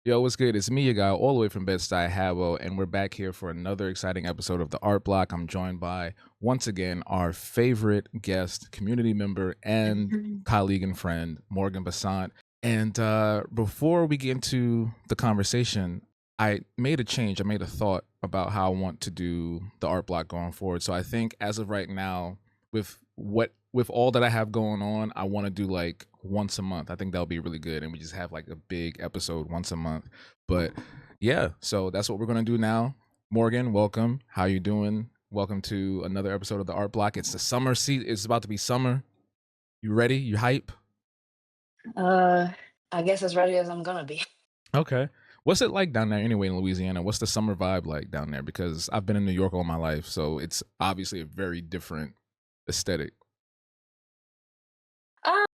Yo, what's good? It's me, your guy, all the way from Bed-Stuy, Habo, and we're back here for another exciting episode of the Art Block. I'm joined by, once again, our favorite guest, community member, and Mhm. colleague and friend, Morgan Basant. And before we get into the conversation, I made a change. I made a thought about how I want to do the Art Block going forward. So I think as of right now, with all that I have going on, I want to do like once a month. I think that'll be really good, and we just have like a big episode once a month. But yeah, so that's what we're gonna do now. Morgan, welcome. How you doing? Welcome to another episode of the Art Block. It's the summer season. It's about to be summer. You ready? You hype? Uh, I guess as ready as I'm gonna be. Okay. What's it like down there anyway in Louisiana? What's the summer vibe like down there? Because I've been in New York all my life, so it's obviously a very different aesthetic. I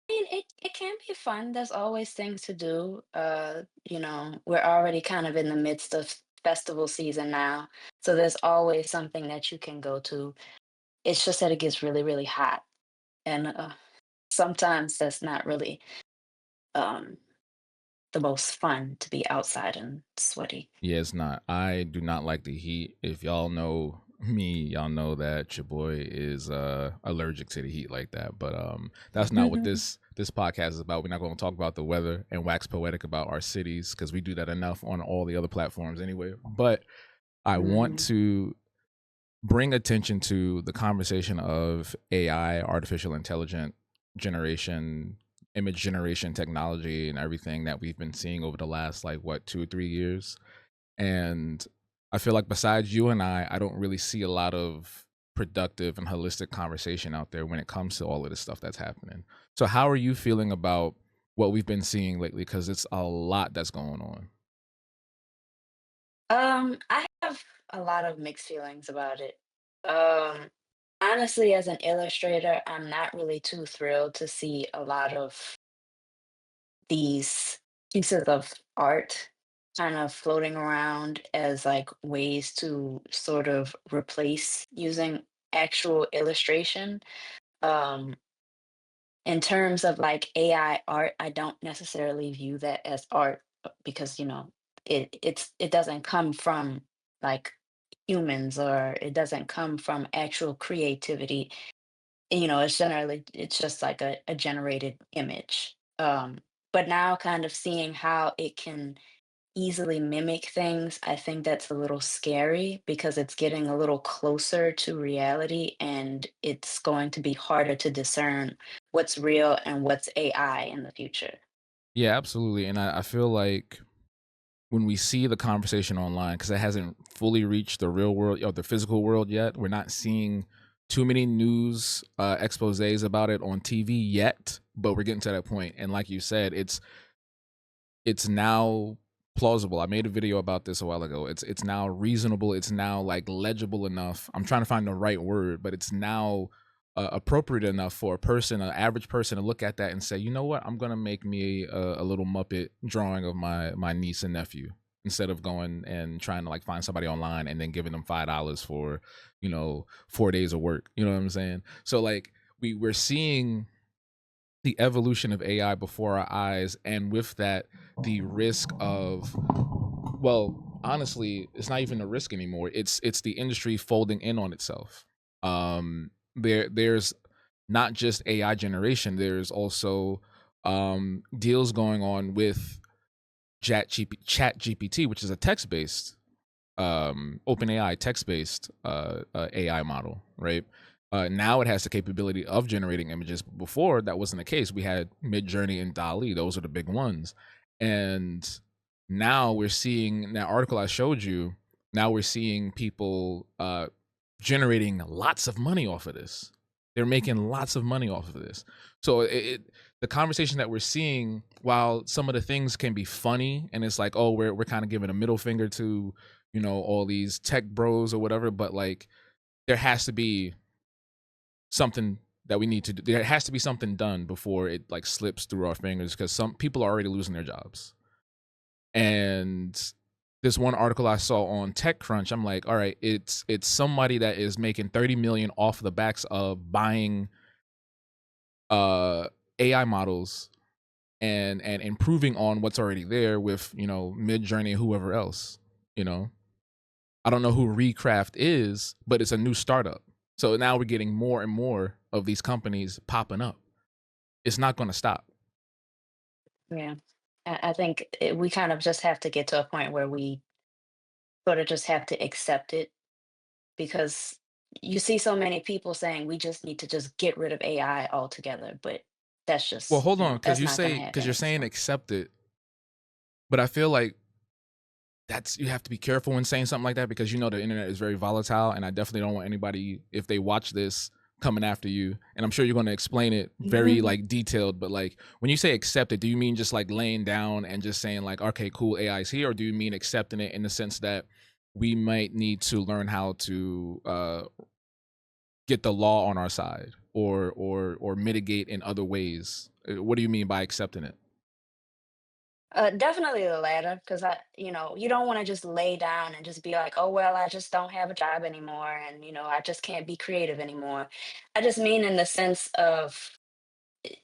mean, it can be fun. There's always things to do. We're already kind of in the midst of festival season now, so there's always something that you can go to. It's just that it gets really, really hot, and sometimes that's not really um the most fun to be outside and sweaty. Yeah, it's not. I do not like the heat. If y'all know me, y'all know that your boy is allergic to the heat like that. But that's not what this podcast is about. We're not going to talk about the weather and wax poetic about our cities because we do that enough on all the other platforms anyway. But I want Mm. to bring attention to the conversation of AI, artificial intelligent generation, image generation technology and everything that we've been seeing over the last like what 2 or 3 years. And I feel like besides you and I don't really see a lot of productive and holistic conversation out there when it comes to all of this stuff that's happening. So how are you feeling about what we've been seeing lately? Because it's a lot that's going on. I have a lot of mixed feelings about it. Um, Honestly, as an illustrator, I'm not really too thrilled to see a lot of these pieces of art kind of floating around as like ways to sort of replace using actual illustration. Um, in terms of like AI art, I don't necessarily view that as art because it doesn't come from like humans or it doesn't come from actual creativity. It's just like a generated image. But now kind of seeing how it can easily mimic things, I think that's a little scary because it's getting a little closer to reality and it's going to be harder to discern what's real and what's AI in the future. Yeah, absolutely. And I feel like when we see the conversation online, because it hasn't fully reached the real world or the physical world yet, we're not seeing too many news exposés about it on TV yet, but we're getting to that point. And like you said, it's now plausible. I made a video about this a while ago. It's now reasonable. It's now like legible enough. I'm trying to find the right word, but it's now appropriate enough for a person, an average person, to look at that and say, you know what, I'm gonna make me a little Muppet drawing of my niece and nephew instead of going and trying to like find somebody online and then giving them $5 for 4 days of work. You know what I'm saying? So like we're seeing the evolution of AI before our eyes, and with that, the risk of, well, honestly, it's not even a risk anymore. It's the industry folding in on itself. There's not just AI generation. There's also deals going on with Chat GPT, which is a text based OpenAI text based AI model, right? Now it has the capability of generating images. Before that wasn't the case. We had Midjourney and DALI; those are the big ones. And now we're seeing that article I showed you. Now we're seeing people generating lots of money off of this. They're making lots of money off of this. So the conversation that we're seeing, while some of the things can be funny, and it's like, oh, we're kind of giving a middle finger to all these tech bros or whatever, but like there has to be something that we need to do. There has to be something done before it like slips through our fingers, because some people are already losing their jobs. And this one article I saw on TechCrunch, I'm like, all right, it's somebody that is making 30 million off the backs of buying uh AI models and improving on what's already there with, you know, Mid Journey, whoever else, you know. I don't know who Recraft is, but it's a new startup. So now we're getting more and more of these companies popping up. It's not going to stop. Yeah. I think we kind of just have to get to a point where we sort of just have to accept it, because you see so many people saying we just need to just get rid of AI altogether, but that's Well, just, hold on, that's because not going to because you're happen. saying So, accept it, but I feel like that's, you have to be careful when saying something like that, because you know the internet is very volatile, and I definitely don't want anybody, if they watch this, coming after you. And I'm sure you're going to explain it very like detailed, but like when you say accept it, do you mean just like laying down and just saying like, okay, cool, AI is here, or do you mean accepting it in the sense that we might need to learn how to get the law on our side, or mitigate in other ways? What do you mean by accepting it? definitely the latter, because you don't want to just lay down and just be like, oh, well, I just don't have a job anymore. And, I just can't be creative anymore. I just mean in the sense of,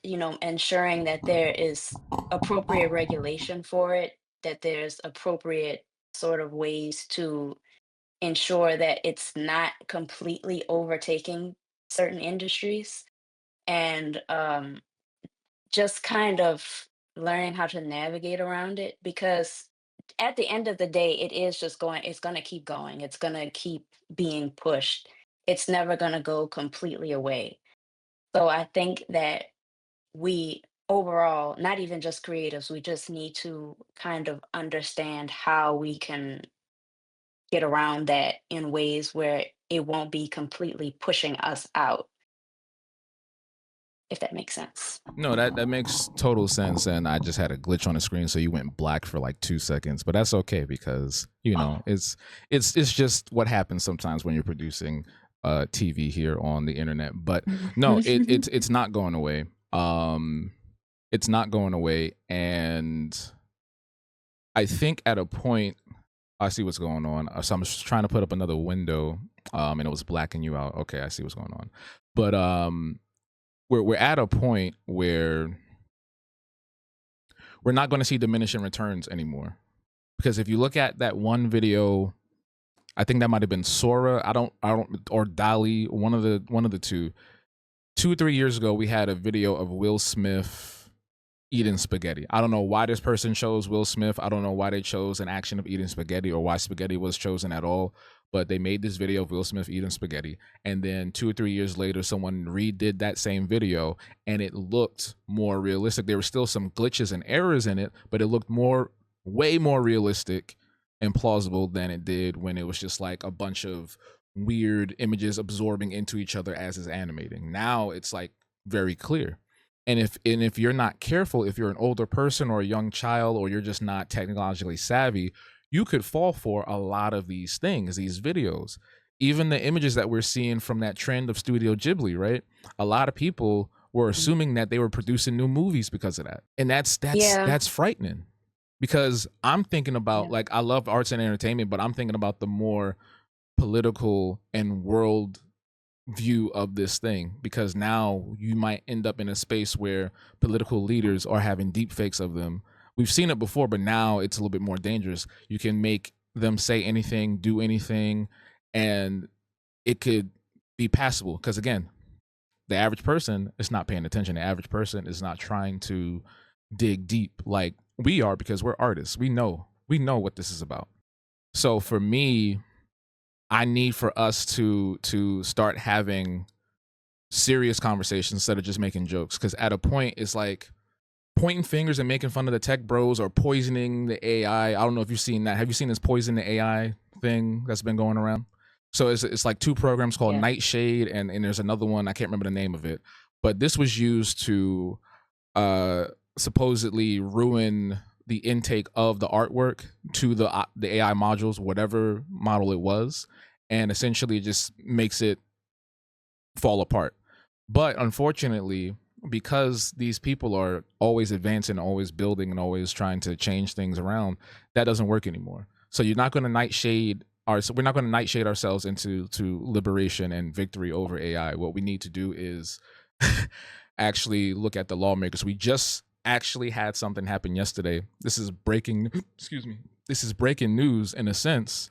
ensuring that there is appropriate regulation for it, that there's appropriate sort of ways to ensure that it's not completely overtaking certain industries, and just kind of learning how to navigate around it, because at the end of the day it's going to keep going, it's going to keep being pushed, it's never going to go completely away. So I think that we overall, not even just creatives, we just need to kind of understand how we can get around that in ways where it won't be completely pushing us out, if that makes sense. No, that makes total sense. And I just had a glitch on the screen, so you went black for like 2 seconds. But that's okay, because you know Oh. it's just what happens sometimes when you're producing TV here on the internet. But no, it's not going away. It's not going away, and I think at a point, I see what's going on. So I'm just trying to put up another window, and it was blacking you out. Okay, I see what's going on. But we're at a point where we're not going to see diminishing returns anymore. Because if you look at that one video, I think that might have been Sora. I don't, or Dali, one of the two. 2 or 3 years ago, we had a video of Will Smith eating spaghetti. I don't know why this person chose Will Smith. I don't know why they chose an action of eating spaghetti, or why spaghetti was chosen at all. But they made this video of Will Smith eating spaghetti. And then 2 or 3 years later, someone redid that same video, and it looked more realistic. There were still some glitches and errors in it, but it looked way more realistic and plausible than it did when it was just like a bunch of weird images absorbing into each other as is animating. Now it's like very clear. And if you're not careful, if you're an older person or a young child, or you're just not technologically savvy, you could fall for a lot of these things, these videos. Even the images that we're seeing from that trend of Studio Ghibli, right? A lot of people were Mhm. assuming that they were producing new movies because of that. And Yeah. that's frightening, because I'm thinking about, Yeah. like, I love arts and entertainment, but I'm thinking about the more political and world view of this thing, because now you might end up in a space where political leaders are having deep fakes of them. We've seen it before, but now it's a little bit more dangerous. You can make them say anything, do anything, and it could be passable, because again, the average person is not paying attention. The average person is not trying to dig deep like we are, because we're artists. We know what this is about. So for me, I need for us to start having serious conversations instead of just making jokes. Because at a point, it's like pointing fingers and making fun of the tech bros, or poisoning the AI. I don't know if you've seen that. Have you seen this poison the AI thing that's been going around? So it's like two programs called Yeah. Nightshade, and there's another one, I can't remember the name of it. But this was used to uh, supposedly ruin the intake of the artwork to the AI modules, whatever model it was, and essentially it just makes it fall apart. But unfortunately, because these people are always advancing, always building, and always trying to change things around, that doesn't work anymore. So you're not going to we're not going to nightshade ourselves into liberation and victory over AI. What we need to do is actually look at the lawmakers. We just actually had something happen yesterday. This is breaking excuse me. This is breaking news in a sense.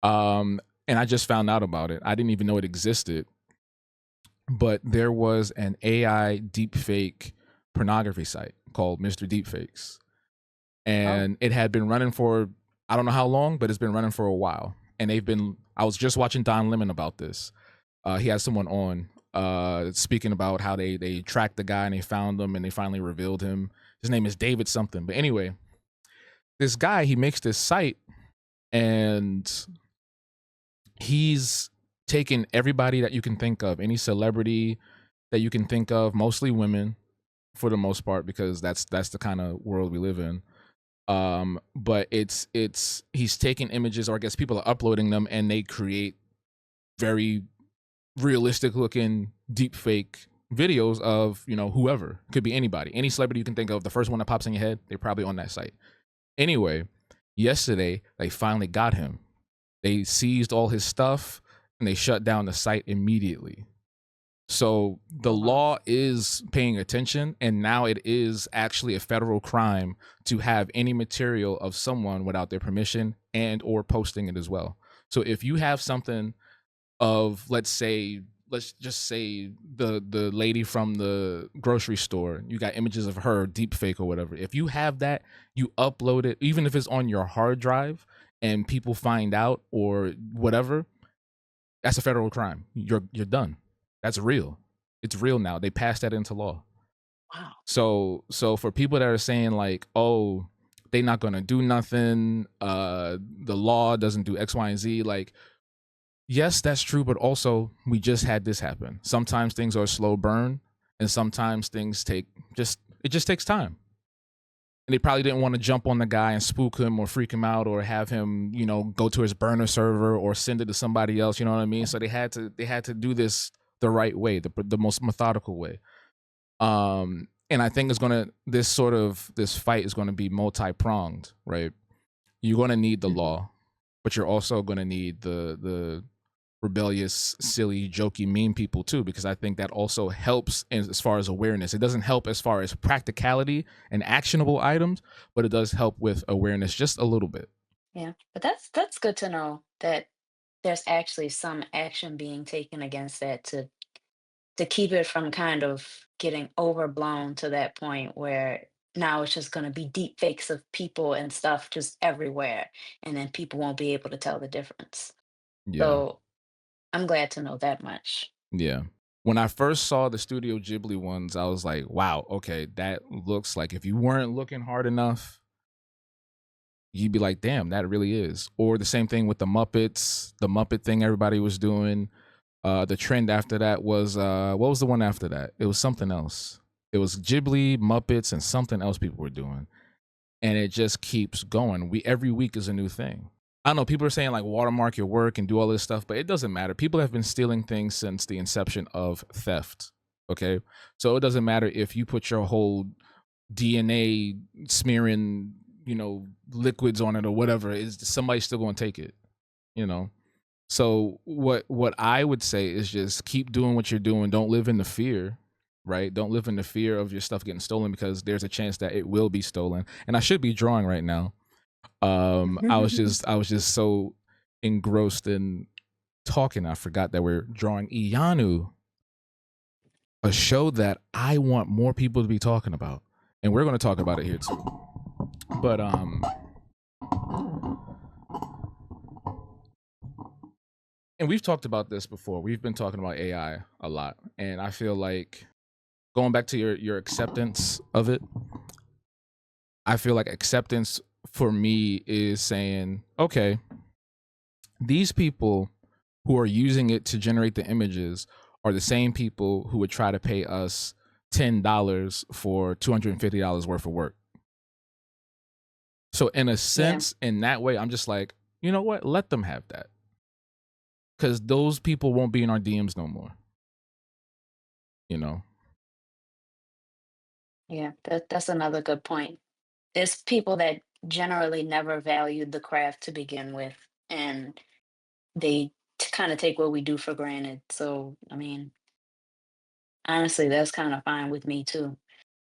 And I just found out about it. I didn't even know it existed. But there was an AI deepfake pornography site called Mr. Deepfakes. Oh, And it had been running for I don't know how long, but it's been running for a while. And I was just watching Don Lemon about this. He had someone on speaking about how they tracked the guy and they found him and they finally revealed him. His name is David something. But anyway, this guy, he makes this site and he's taken everybody that you can think of, any celebrity that you can think of, mostly women for the most part, because that's the kind of world we live in. But it's he's taking images, or I guess people are uploading them, and they create very realistic looking deep fake videos of whoever. Could be anybody, any celebrity you can think of. The first one that pops in your head, they're probably on that site. Anyway, yesterday they finally got him. They seized all his stuff and they shut down the site immediately. So the oh wow. law is paying attention, and now it is actually a federal crime to have any material of someone without their permission and or posting it as well. So if you have something of, let's just say the lady from the grocery store, you got images of her deep fake or whatever. If you have that, you upload it, even if it's on your hard drive, and people find out or whatever, that's a federal crime. You're done. That's real. It's real now. They passed that into law. Wow. So for people that are saying like, oh, they not gonna do nothing, the law doesn't do X, Y, and Z, like, yes, that's true, but also we just had this happen. Sometimes things are a slow burn, and sometimes things it just takes time. And they probably didn't want to jump on the guy and spook him or freak him out or have him, go to his burner server or send it to somebody else. You know what I mean? So they had to do this the right way, the most methodical way. And I think this fight is gonna be multi pronged, right? You're gonna need the Hmm. law, but you're also gonna need the rebellious, silly, jokey, mean people too, because I think that also helps as far as awareness. It doesn't help as far as practicality and actionable items, but it does help with awareness just a little bit. Yeah, but that's good to know that there's actually some action being taken against that to keep it from kind of getting overblown to that point where now it's just going to be deep fakes of people and stuff just everywhere, and then people won't be able to tell the difference. Yeah. So I'm glad to know that much. Yeah. When I first saw the Studio Ghibli ones, I was like, wow, okay, that looks like if you weren't looking hard enough, you'd be like, damn, that really is. Or the same thing with the Muppets, the Muppet thing everybody was doing. The trend after that was what was the one after that? It was something else. It was Ghibli, Muppets, and something else people were doing. And it just keeps going. Every week is a new thing. I don't know, people are saying like watermark your work and do all this stuff, but it doesn't matter. People have been stealing things since the inception of theft. Okay. So it doesn't matter if you put your whole DNA smearing, liquids on it or whatever, is somebody's still gonna take it, you know. So what I would say is just keep doing what you're doing. Don't live in the fear, right? Don't live in the fear of your stuff getting stolen, because there's a chance that it will be stolen. And I should be drawing right now. I was just so engrossed in talking, I forgot that we're drawing Iyanu, a show that I want more people to be talking about, and we're going to talk about it here too. But and we've talked about this before. We've been talking about AI a lot, and I feel like going back to your acceptance of it, I feel like acceptance for me is saying, okay, these people who are using it to generate the images are the same people who would try to pay us $10 for $250 worth of work. So in a Yeah, sense, in that way, I'm just like, you know what? Let them have that, because those people won't be in our DMs no more. You know? yeah, that's another good point. There's people that generally never valued the craft to begin with, and they kind of take what we do for granted. So, I mean, honestly, that's kind of fine with me too.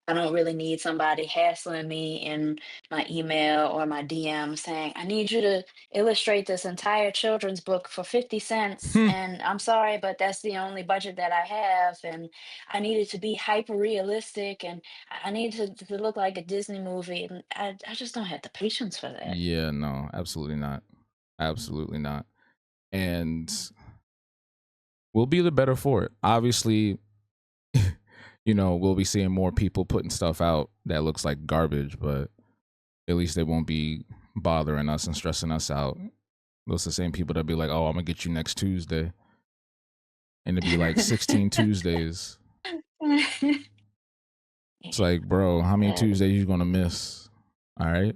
I don't really need somebody hassling me in my email or my DM saying, I need you to illustrate this entire children's book for 50 cents. And I'm sorry, but that's the only budget that I have. And I need it to be hyper realistic and I need to look like a Disney movie. And I just don't have the patience for that. Yeah, no, absolutely not. Absolutely not. And we'll be the better for it. Obviously, we'll be seeing more people putting stuff out that looks like garbage, but at least they won't be bothering us and stressing us out. Those are the same people that be like, "Oh, I'm gonna get you next Tuesday," and it'd be like 16 Tuesdays. It's like, bro, how many Uh, Tuesdays you gonna miss? All right,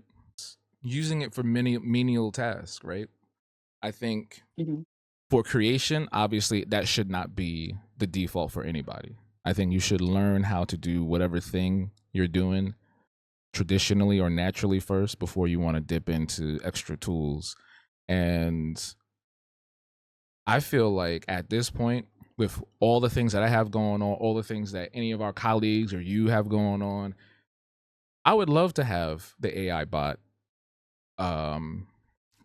using it for many menial tasks, right? I think mhm. for creation, obviously, that should not be the default for anybody. I think you should learn how to do whatever thing you're doing traditionally or naturally first before you want to dip into extra tools. And I feel like at this point, with all the things that I have going on, all the things that any of our colleagues or you have going on, I would love to have the AI bot um,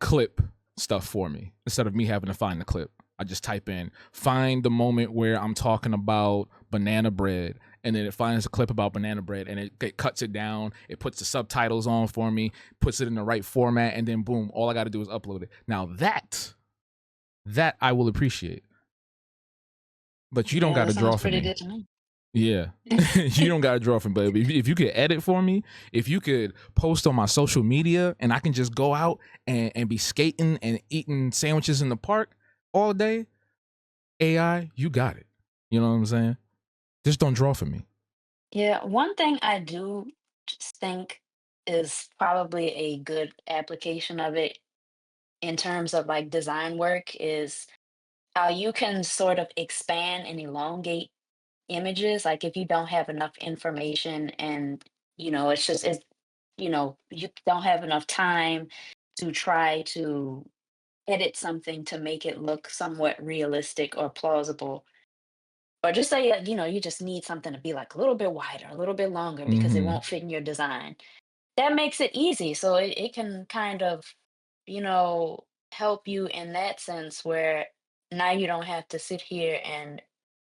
clip stuff for me instead of me having to find the clip. I just type in find the moment where I'm talking about banana bread, and then it finds a clip about banana bread, and it cuts it down. It puts the subtitles on for me, puts it in the right format, and then boom, all I got to do is upload it. Now that I will appreciate, but you don't Yeah, got that to sounds draw for pretty me. good to me. Yeah. You don't got to draw from, but if you could edit for me, if you could post on my social media and I can just go out and be skating and eating sandwiches in the park all day, AI, you got it. You know what I'm saying? Just don't draw for me. Yeah, one thing I do just think is probably a good application of it in terms of like design work is how you can sort of expand and elongate images. Like if you don't have enough information and you don't have enough time to try to edit something to make it look somewhat realistic or plausible. Or just say, you just need something to be like a little bit wider, a little bit longer because it Mm-hmm. won't fit in your design. That makes it easy. So it can kind of, help you in that sense where now you don't have to sit here and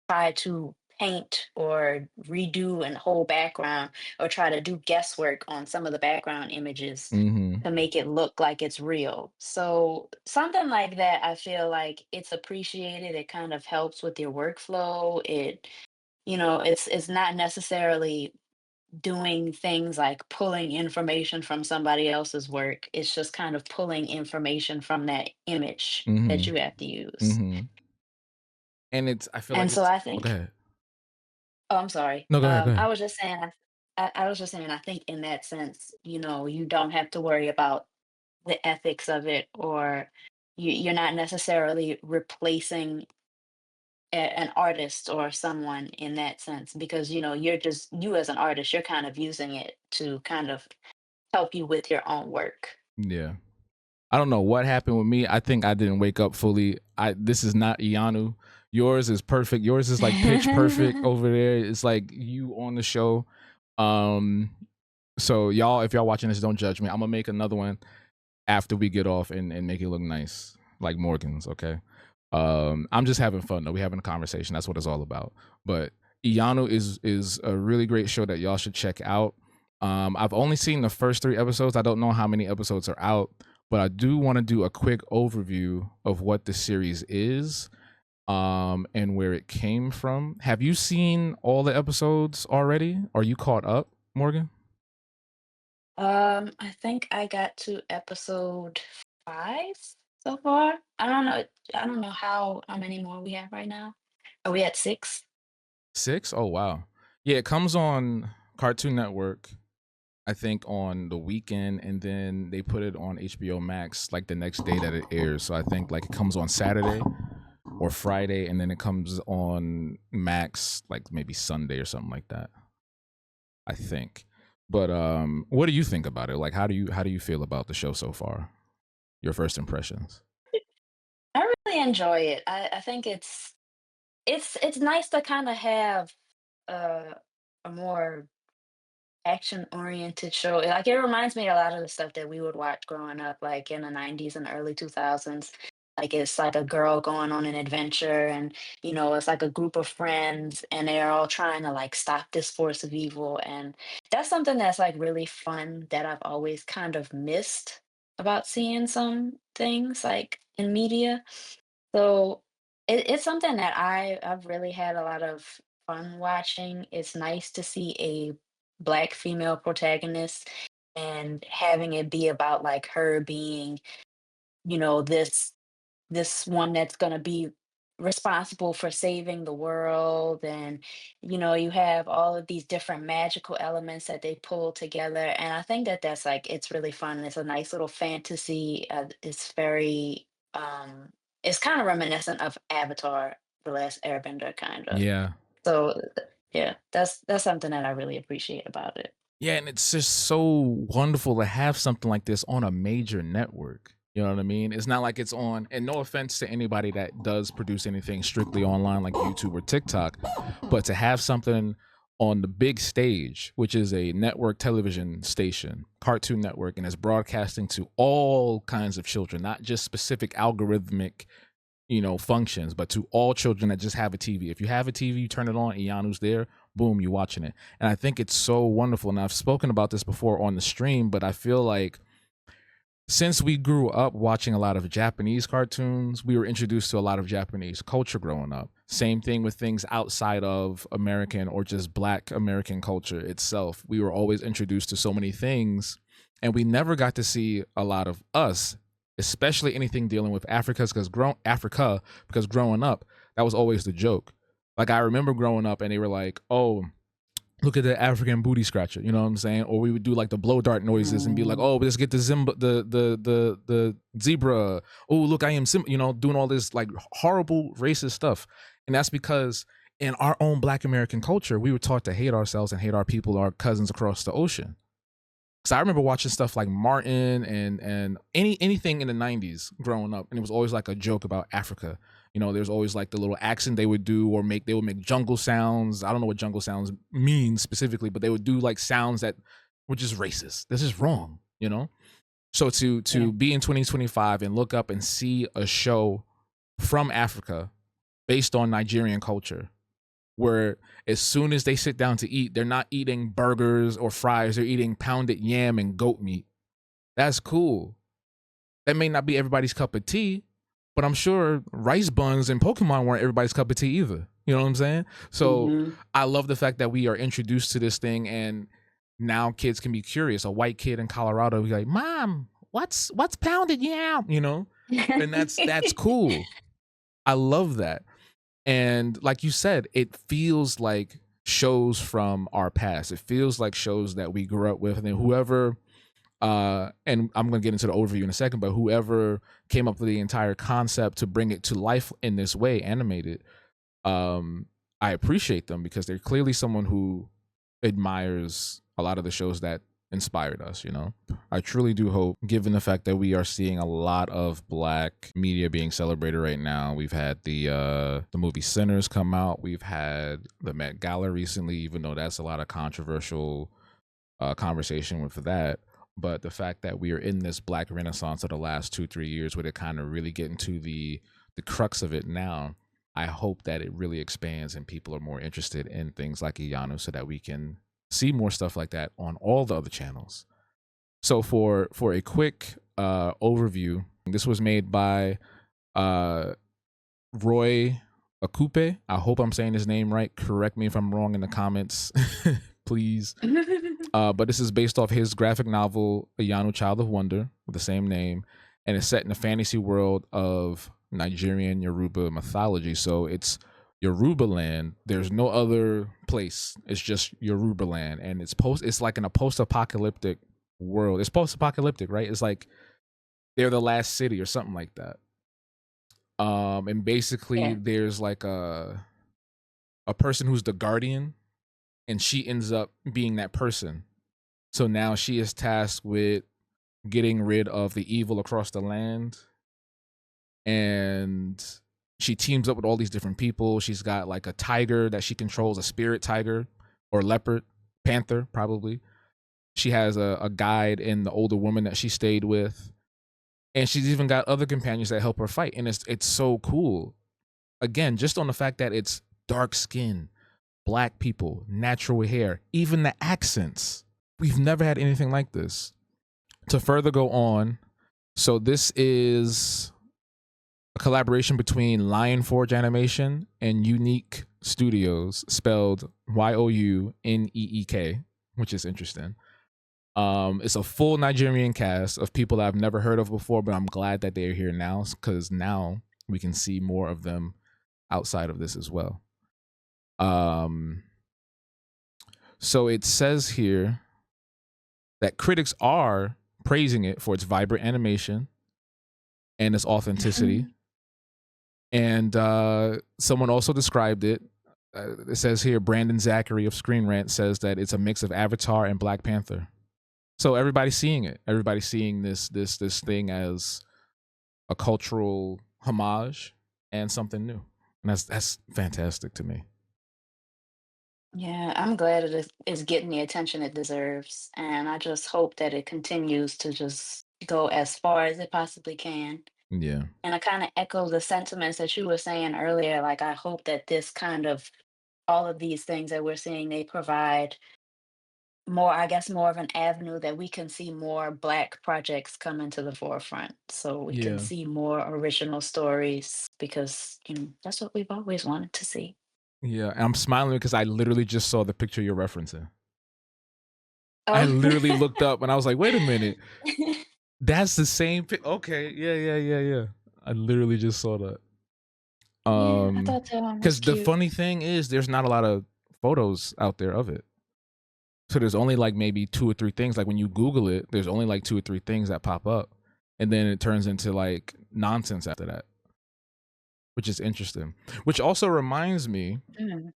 try to paint or redo an whole background or try to do guesswork on some of the background images Mm-hmm. to make it look like it's real. So something like that, I feel like it's appreciated. It kind of helps with your workflow. It's not necessarily doing things like pulling information from somebody else's work. It's just kind of pulling information from that image that Mm-hmm. you have to use. Mm-hmm. And I feel like And so it's I oh, go think, ahead. oh, I'm sorry. No, go ahead, go I ahead. was just saying, I was just saying, I think in that sense, you don't have to worry about the ethics of it, or you're not necessarily replacing an artist or someone in that sense because you're just you as an artist, you're kind of using it to kind of help you with your own work. Yeah. I don't know what happened with me. I think I didn't wake up fully. This is not Ianu. Yours is perfect. Yours is like pitch perfect over there. It's like you on the show. Um so y'all, if y'all watching this, don't judge me. I'm gonna make another one after we get off and make it look nice. Like Morgan's, okay? I'm just having fun though. We having a conversation. That's what it's all about. But Ianu is a really great show that y'all should check out. I've only seen the first 3 episodes. I don't know how many episodes are out, but I do want to do a quick overview of what the series is, and where it came from. Have you seen all the episodes already? Are you caught up, Morgan? I think I got to episode 5 so far. I don't know how many more we have right now. Are we at 6? 6? Oh wow. Yeah, it comes on Cartoon Network, I think on the weekend, and then they put it on HBO Max like the next day that it airs. So I think like it comes on Saturday or Friday, and then it comes on Max like maybe Sunday or something like that. I think. But what do you think about it? Like how do you feel about the show so far? Your first impressions? I really enjoy it. I think it's nice to kind of have uh, a more action-oriented show. Like, it reminds me a lot of the stuff that we would watch growing up, like, in the '90s and early 2000s. Like, it's like a girl going on an adventure and, it's like a group of friends, and they're all trying to, like, stop this force of evil, and that's something that's, like, really fun that I've always kind of missed about seeing some things, like, in media. So it's something that I've really had a lot of fun watching. It's nice to see a black female protagonist and having it be about like her being, this one that's going to be responsible for saving the world, and you have all of these different magical elements that they pull together, and I think that that's like it's really fun. It's a nice little fantasy. It's very it's kind of reminiscent of Avatar: The Last Airbender, kind of. Yeah. So yeah, that's something that I really appreciate about it. Yeah, and it's just so wonderful to have something like this on a major network. You know what I mean? It's not like it's on, and no offense to anybody that does produce anything strictly online like YouTube or TikTok, but to have something on the big stage, which is a network television station, Cartoon Network, and it's broadcasting to all kinds of children, not just specific algorithmic, functions, but to all children that just have a TV. If you have a TV, you turn it on, Iyanu's there, boom, you're watching it. And I think it's so wonderful. And I've spoken about this before on the stream, but I feel like since we grew up watching a lot of Japanese cartoons, we were introduced to a lot of Japanese culture growing up. Same thing with things outside of American or just Black American culture itself. We were always introduced to so many things, and we never got to see a lot of us, especially anything dealing with Africa, because growing up, that was always the joke. Like, I remember growing up and they were like, "Oh, look at the African booty scratcher," you know what I'm saying? Or we would do like the blow dart noises and be like, Mm, "Oh, let's get the the zebra. Oh, look, I am doing all this like horrible racist stuff." And that's because in our own Black American culture, we were taught to hate ourselves and hate our people, our cousins across the ocean. Because I remember watching stuff like Martin and anything in the '90s growing up, and it was always like a joke about Africa. There's always like the little accent they would do, or they would make jungle sounds. I don't know what jungle sounds mean specifically, but they would do like sounds that were just racist. This is wrong. So to yeah. be in 2025 and look up and see a show from Africa based on Nigerian culture, where as soon as they sit down to eat, they're not eating burgers or fries, they're eating pounded yam and goat meat. That's cool. That may not be everybody's cup of tea, but I'm sure rice buns and Pokemon weren't everybody's cup of tea either. You know what I'm saying? So Hmm. I love the fact that we are introduced to this thing, and now kids can be curious. A white kid in Colorado be like, "Mom, what's pounded yam?" And that's cool. I love that. And like you said, it feels like shows from our past. It feels like shows that we grew up with, and then whoever and I'm going to get into the overview in a second, but whoever came up with the entire concept to bring it to life in this way, animated, I appreciate them because they're clearly someone who admires a lot of the shows that inspired us. I truly do hope, given the fact that we are seeing a lot of Black media being celebrated right now. We've had the movie Sinners come out. We've had the Met Gala recently, even though that's a lot of controversial conversation with that. But the fact that we are in this Black renaissance of the last 2-3 years, where it kind of really getting to the crux of it now, I hope that it really expands and people are more interested in things like Iyanu, so that we can see more stuff like that on all the other channels. So for a quick overview, this was made by Roy Akupe. I hope I'm saying his name right. Correct me if I'm wrong in the comments, please. But this is based off his graphic novel, Iyanu Child of Wonder, with the same name, and it's set in a fantasy world of Nigerian Yoruba mythology. So it's Yoruba land. There's no other place. It's just Yoruba land, and it's like in a post-apocalyptic world. It's post-apocalyptic, right? It's like they're the last city or something like that. And basically Yeah. there's like a person who's the guardian, and she ends up being that person. So now she is tasked with getting rid of the evil across the land, and she teams up with all these different people. She's got like a tiger that she controls, a spirit tiger or leopard, panther probably. She has a guide and the older woman that she stayed with, and she's even got other companions that help her fight, and it's so cool. Again, just on the fact that it's dark skin, black people, natural hair, even the accents. We've never had anything like this. To further go on, so this is a collaboration between Lionforge Animation and Unique Studios, spelled Youneek, which is interesting. It's a full Nigerian cast of people that I've never heard of before, but I'm glad that they're here now because now we can see more of them outside of this as well. So it says here that critics are praising it for its vibrant animation and its authenticity. And someone also described it. It says here, Brandon Zachary of Screen Rant says that it's a mix of Avatar and Black Panther. So everybody's seeing it. Everybody's seeing this thing as a cultural homage and something new, and that's fantastic to me. Yeah, I'm glad it's getting the attention it deserves, and I just hope that it continues to just go as far as it possibly can. Yeah, And I kind of echo the sentiments that you were saying earlier. Like, I hope that this kind of all of these things that we're seeing, they provide more, I guess, more of an avenue that we can see more Black projects come into the forefront. So we can yeah, see more original stories because, that's what we've always wanted to see. yeah. And I'm smiling because I literally just saw the picture you're referencing. I Oh. literally looked up and I was like, wait a minute, that's the same. Okay, yeah. I literally just saw that. Yeah, I thought that one was Because the cute. funny thing is, there's not a lot of photos out there of it. So there's only like maybe 2 or 3 things. Like when you Google it, there's only like 2 or 3 things that pop up, and then it turns into like nonsense after that, which is interesting. Which also reminds me Mm.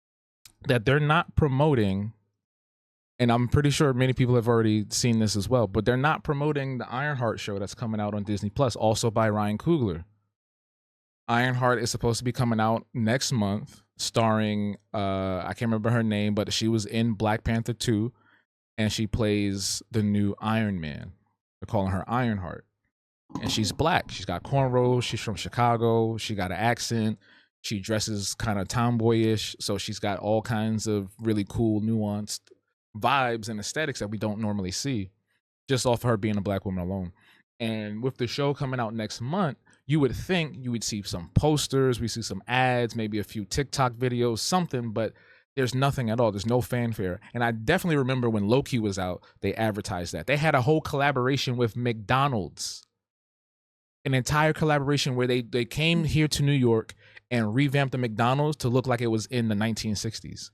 that they're not promoting, and I'm pretty sure many people have already seen this as well, but they're not promoting the Ironheart show that's coming out on Disney Plus, also by Ryan Coogler. Ironheart is supposed to be coming out next month, starring I can't remember her name, but she was in Black Panther 2, and she plays the new Iron Man. They're calling her Ironheart. And she's black. She's got cornrows. She's from Chicago. She got an accent. She dresses kind of tomboyish. So she's got all kinds of really cool, nuanced vibes and aesthetics that we don't normally see just off of her being a black woman alone. And with the show coming out next month, you would think you would see some posters, we see some ads, maybe a few TikTok videos, something, but there's nothing at all. There's no fanfare. And I definitely remember when Loki was out, they advertised that. They had a whole collaboration with McDonald's, an entire collaboration where they came here to New York and revamped the McDonald's to look like it was in the 1960s.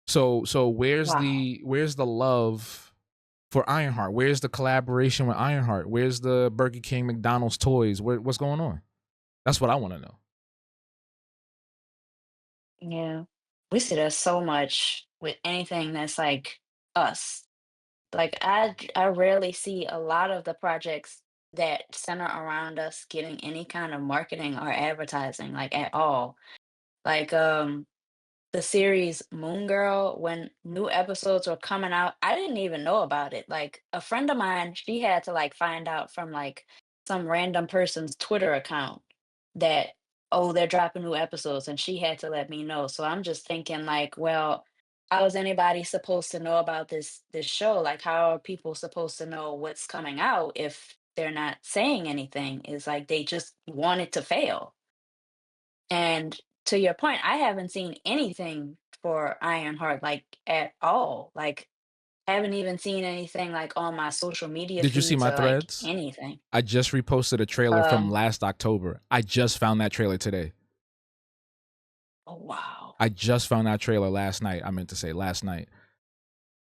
So Wow. where's the love for Ironheart? Where's the collaboration with Ironheart? Where's the Burger King, McDonald's toys? What's going on? That's what I want to know. Yeah. We see that so much with anything that's like us. Like I rarely see a lot of the projects that center around us getting any kind of marketing or advertising like at all. Like the series Moon Girl, when new episodes were coming out, I didn't even know about it. Like a friend of mine, she had to like find out from like some random person's Twitter account that, oh, they're dropping new episodes, and she had to let me know. So I'm just thinking like, well, how is anybody supposed to know about this show? Like how are people supposed to know what's coming out if they're not saying anything? Is like they just want it to fail. And to your point, I haven't seen anything for Ironheart, like, at all. Like, I haven't even seen anything, like, on my social media Did you see feeds my or, like, threads? anything. I just reposted a trailer from Um last October. I just found that trailer today. oh, wow. I just found that trailer last night. I meant to say last night.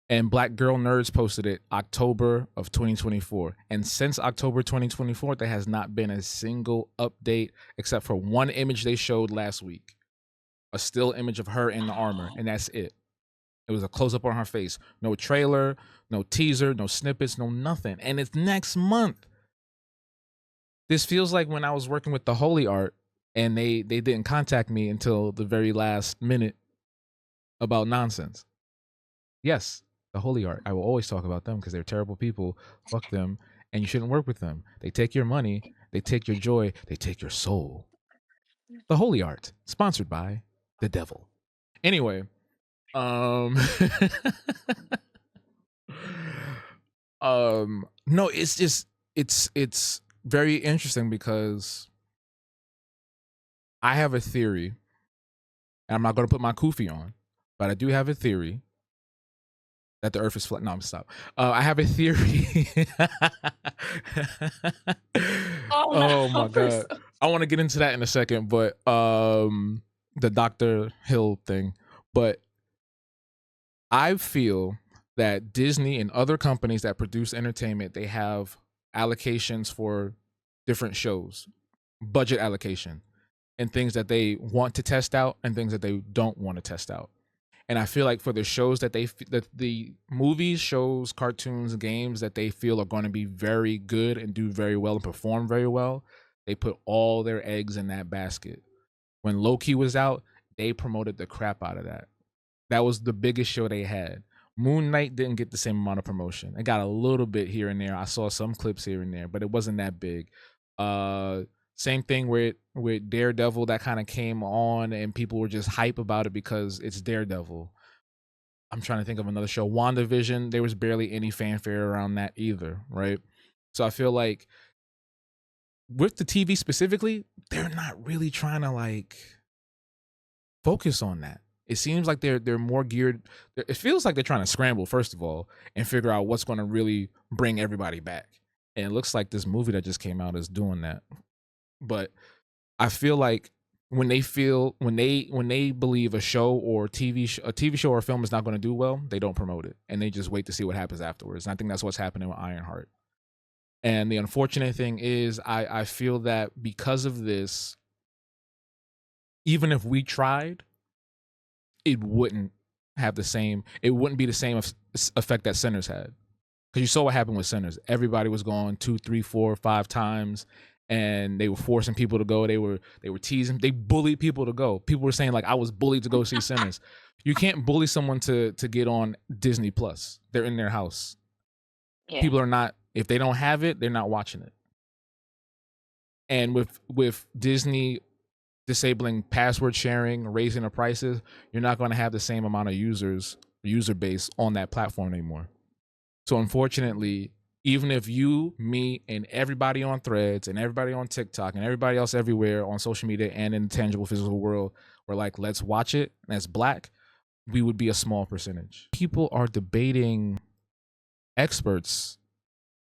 And Black Girl Nerds posted it October of 2024. And since October 2024, there has not been a single update except for one image they showed last week. A still image of her in the armor, Wow. and that's it. It was a close up on her face. No trailer, no teaser, no snippets, no nothing. And it's next month. This feels like when I was working with the Holy Art and they didn't contact me until the very last minute about nonsense. Yes. The holy art. I will always talk about them because they're terrible people. Fuck them. And you shouldn't work with them. They take your money, they take your joy, they take your soul. The holy art, sponsored by the devil. Anyway, um no, it's just it's very interesting because I have a theory, and I'm not going to put my kufi on, but I do have a theory that the earth is flat. No, I'm stop. I have a theory. Oh Oh no, my god. I want to get into that in a second, but the Dr. Hill thing. But I feel that Disney and other companies that produce entertainment, they have allocations for different shows, budget allocation, and things that they want to test out and things that they don't want to test out. And I feel like for the shows that the movies, shows, cartoons, games that they feel are going to be very good and do very well and perform very well, they put all their eggs in that basket. When Loki was out, they promoted the crap out of that. That was the biggest show they had. Moon Knight didn't get the same amount of promotion. It got a little bit here and there. I saw some clips here and there, but it wasn't that big. Uh Same thing with Daredevil, that kind of came on and people were just hype about it because it's Daredevil. I'm trying to think of another show. WandaVision, there was barely any fanfare around that either, right? So I feel like with the TV specifically, they're not really trying to like focus on that. It seems like they're more geared. It feels like they're trying to scramble first of all and figure out what's going to really bring everybody back. And it looks like this movie that just came out is doing that. But I feel like when they believe a show or a TV show or a film is not going to do well, they don't promote it and they just wait to see what happens afterwards. And I think that's what's happening with Ironheart. And the unfortunate thing is, I feel that because of this, even if we tried, it wouldn't have the same. It wouldn't be the same effect that Sinners had. Because you saw what happened with Sinners. Everybody was going 2, 3, 4, 5 times, and they were forcing people to go. They were teasing. They bullied people to go. People were saying like, "I was bullied to go see Sinners." You can't bully someone to get on Disney Plus. They're in their house. yeah, People are not. If they don't have it, they're not watching it. And with Disney disabling password sharing, raising the prices, you're not going to have the same amount of user base on that platform anymore. So unfortunately, even if you, me, and everybody on Threads and everybody on TikTok and everybody else everywhere on social media and in the tangible physical world were like, let's watch it, and that's black, we would be a small percentage. People are debating experts,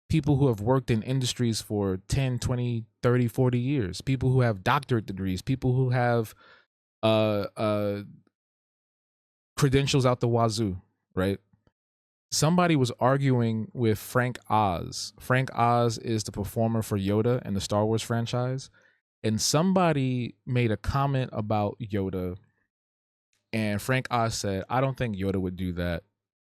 people who have worked in industries for 10, 20, 30, 40 years, people who have doctorate degrees, people who have uh, uh, credentials out the wazoo, right? Somebody was arguing with Frank Oz. Frank Oz is the performer for Yoda in the Star Wars franchise. And somebody made a comment about Yoda. And Frank Oz said, I don't think Yoda would do that.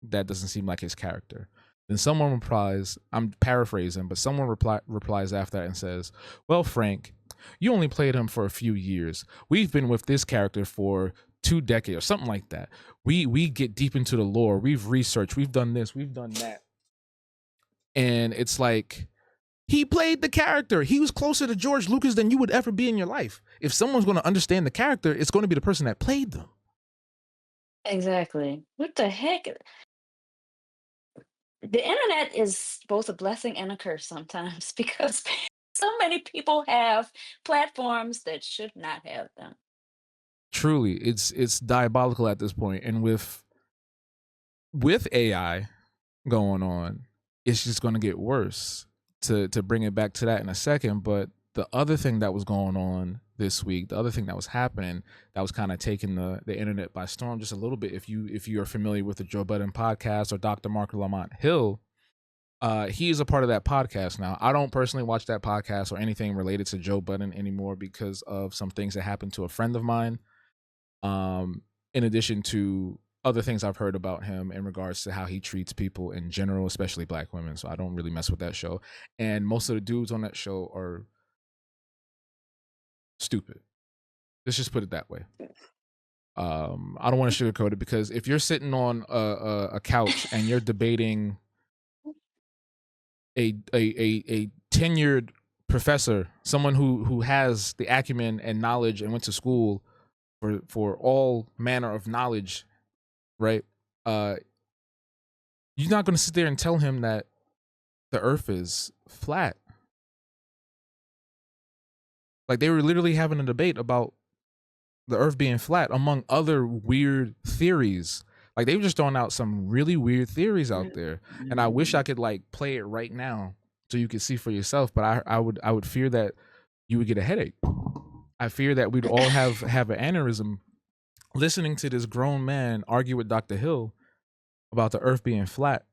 That doesn't seem like his character. Then someone replies, I'm paraphrasing, but someone replies after that and says, well, Frank, you only played him for a few years. We've been with this character for 2 decades or something like that. We get deep into the lore. We've researched. We've done this. We've done that. And it's like, he played the character. He was closer to George Lucas than you would ever be in your life. If someone's going to understand the character, it's going to be the person that played them. exactly. What the heck? The internet is both a blessing and a curse sometimes because so many people have platforms that should not have them. Truly, it's diabolical at this point. And with AI going on, it's just going to get worse. To bring it back to that in a second, but the other thing that was going on this week, the other thing that was happening that was kind of taking the internet by storm just a little bit. If you are familiar with the Joe Budden podcast or Dr. Mark Lamont Hill, he is a part of that podcast now. I don't personally watch that podcast or anything related to Joe Budden anymore because of some things that happened to a friend of mine. In addition to other things I've heard about him in regards to how he treats people in general, especially black women. So I don't really mess with that show. And most of the dudes on that show are stupid. Let's just put it that way. I don't want to sugarcoat it, because if you're sitting on a couch and you're debating a tenured professor, someone who has the acumen and knowledge and went to school for all manner of knowledge, right? Uh, you're not going to sit there and tell him that the Earth is flat. Like, they were literally having a debate about the Earth being flat, among other weird theories. Like, they were just throwing out some really weird theories out there, and I wish I could like play it right now so you could see for yourself. But I would fear that you would get a headache. I fear that we'd all have an aneurysm listening to this grown man argue with Dr. Hill about the Earth being flat,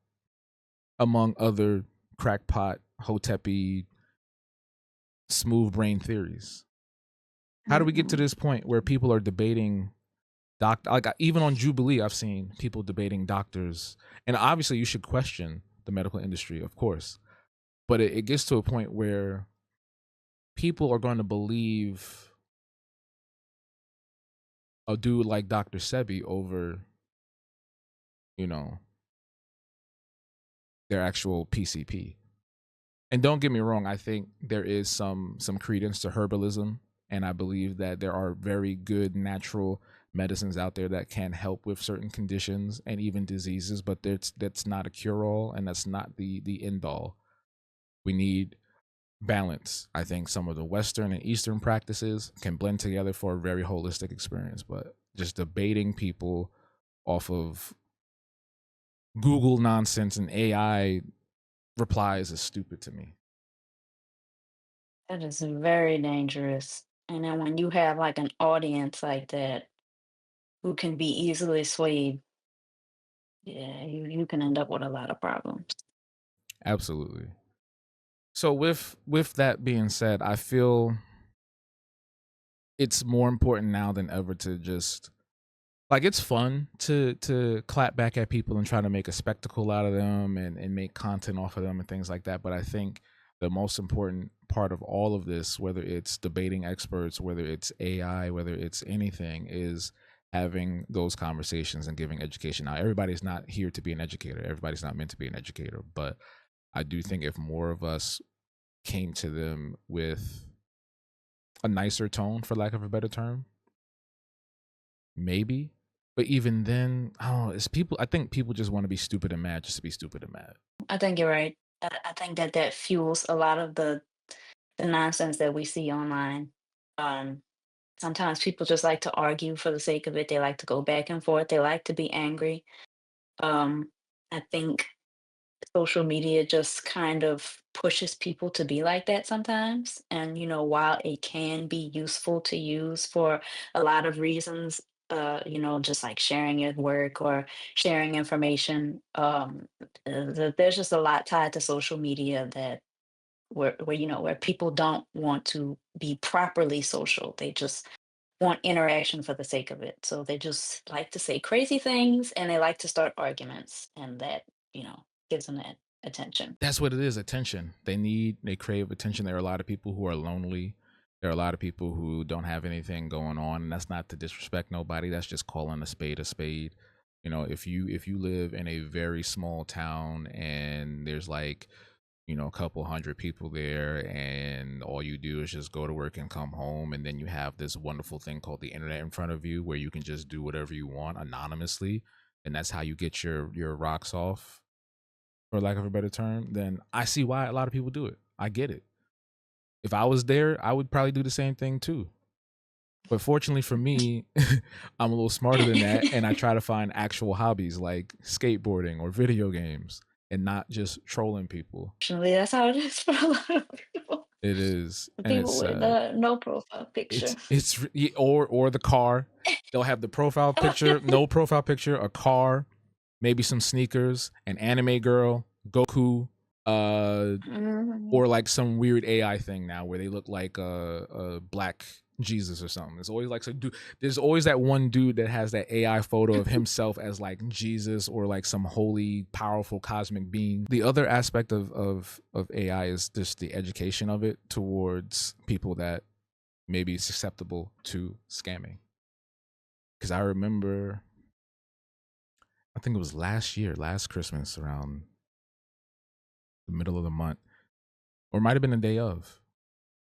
among other crackpot, hotepi, smooth brain theories. How do we get to this point where people are debating like, even on Jubilee, I've seen people debating doctors, and obviously you should question the medical industry, of course, but it gets to a point where people are going to believe a dude like Dr. Sebi over, you know, their actual PCP. And don't get me wrong, I think there is some credence to herbalism, and I believe that there are very good natural medicines out there that can help with certain conditions and even diseases, but that's not a cure all, and that's not the end all. We need balance. I think some of the Western and Eastern practices can blend together for a very holistic experience, but just debating people off of Google nonsense and AI replies is stupid to me. That is very dangerous. And then when you have like an audience like that who can be easily swayed, yeah, you can end up with a lot of problems. Absolutely. So with that being said, I feel it's more important now than ever to just, like, it's fun to clap back at people and try to make a spectacle out of them and make content off of them and things like that. But I think the most important part of all of this, whether it's debating experts, whether it's AI, whether it's anything, is having those conversations and giving education. Now, everybody's not here to be an educator. Everybody's not meant to be an educator. But I do think if more of us came to them with a nicer tone, for lack of a better term, maybe. But even then, I don't know, it's people. I think people just want to be stupid and mad just to be stupid and mad. I think you're right. I think that that fuels a lot of the nonsense that we see online. Um, Sometimes people just like to argue for the sake of it. They like to go back and forth. They like to be angry. Um, I think social media just kind of pushes people to be like that sometimes. And, while it can be useful to use for a lot of reasons, just like sharing your work or sharing information, there's just a lot tied to social media that where people don't want to be properly social. They just want interaction for the sake of it. So they just like to say crazy things and they like to start arguments, and that, gives them that attention. That's what it is, attention. They crave attention. There are a lot of people who are lonely. There are a lot of people who don't have anything going on, and that's not to disrespect nobody. That's just calling a spade a spade. You know, if you live in a very small town and there's like, a couple hundred people there, and all you do is just go to work and come home, and then you have this wonderful thing called the internet in front of you where you can just do whatever you want anonymously, and that's how you get your rocks off, for lack of a better term, then I see why a lot of people do it. I get it. If I was there, I would probably do the same thing too. But fortunately for me, I'm a little smarter than that, and I try to find actual hobbies like skateboarding or video games, and not just trolling people. Actually, that's how it is for a lot of people. It is, The and it's people with sad. no profile picture. Or the car. They'll have the profile picture, no profile picture, a car, maybe some sneakers, an anime girl, Goku, Mhm. or like some weird AI thing now where they look like a black Jesus or something. There's always like there's always that one dude that has that AI photo of himself as like Jesus or like some holy, powerful cosmic being. The other aspect of AI is just the education of it towards people that may be susceptible to scamming. because I remember, I think it was last Christmas, around the middle of the month, or it might have been the day of.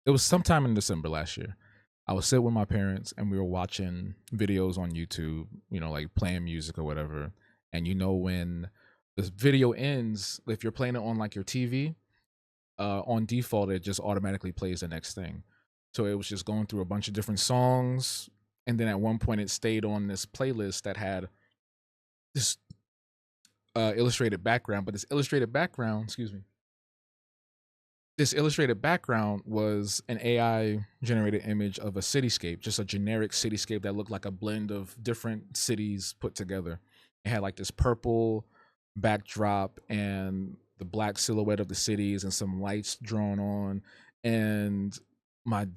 It was sometime in December last year. I was sitting with my parents and we were watching videos on YouTube, like playing music or whatever. And when the video ends, if you're playing it on like your TV, on default, it just automatically plays the next thing. So it was just going through a bunch of different songs. And then at one point, it stayed on this playlist that had this illustrated background. But this illustrated background, excuse me, this illustrated background was an AI generated image of a cityscape, just a generic cityscape that looked like a blend of different cities put together. It had like this purple backdrop and the black silhouette of the cities and some lights drawn on. And my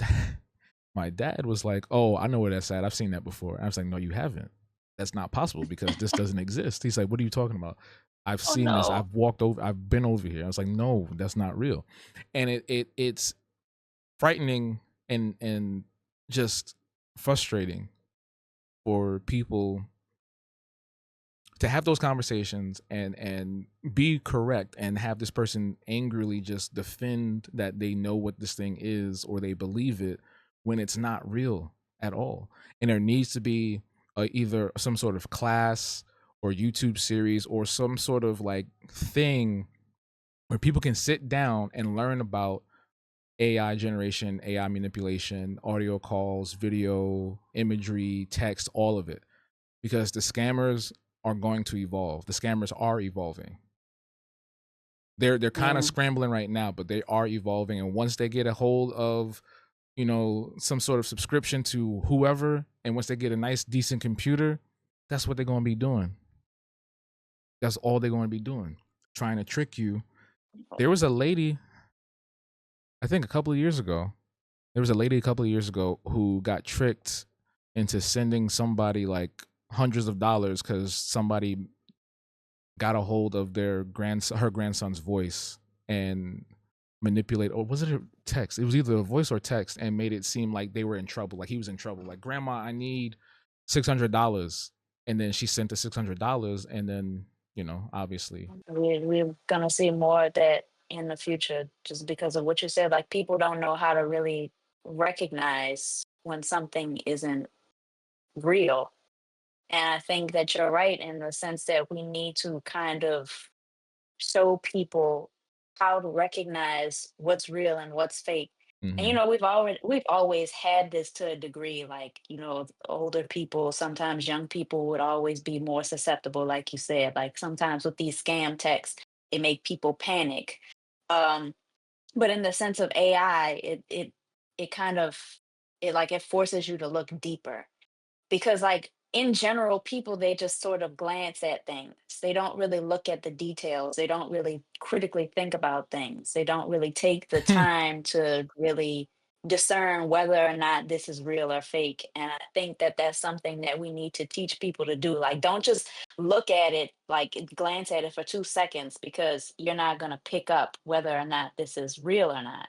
my dad was like, "Oh, I know where that's at. I've seen that before." I was like, "No, you haven't. That's not possible because this doesn't exist." He's like, "What are you talking about? I've Oh seen this. no. I've walked over. I've been over here." I was like, "No, that's not real," and it's frightening and just frustrating for people to have those conversations and be correct and have this person angrily just defend that they know what this thing is or they believe it when it's not real at all. And there needs to be either some sort of class or YouTube series or some sort of like thing where people can sit down and learn about AI generation, AI manipulation, audio calls, video, imagery, text, all of it, because the scammers are going to evolve. The scammers are evolving. They're kind of Yeah. scrambling right now, but they are evolving. And once they get a hold of, some sort of subscription to whoever, and once they get a nice, decent computer, that's what they're going to be doing. That's all they're going to be doing, trying to trick you. There was a lady, I think a couple of years ago. There was a lady a couple of years ago who got tricked into sending somebody like hundreds of dollars because somebody got a hold of her grandson's voice and manipulate, or was it a text? It was either a voice or text, and made it seem like they were in trouble, like he was in trouble, like, "Grandma, I need $600." And then she sent the $600, and then obviously. We're gonna see more of that in the future just because of what you said. Like people don't know how to really recognize when something isn't real. And I think that you're right in the sense that we need to kind of show people how to recognize what's real and what's fake. And Hmm. we've always had this to a degree, like, older people, sometimes young people would always be more susceptible, like you said. Like sometimes with these scam texts, it make people panic. Um, but in the sense of AI, it kind of it forces you to look deeper because like in general people they just sort of glance at things, they don't really look at the details, they don't really critically think about things, they don't really take the time to really discern whether or not this is real or fake. And I think that that's something that we need to teach people to do. Like don't just look at it, like glance at it for 2 seconds, because you're not going to pick up whether or not this is real or not.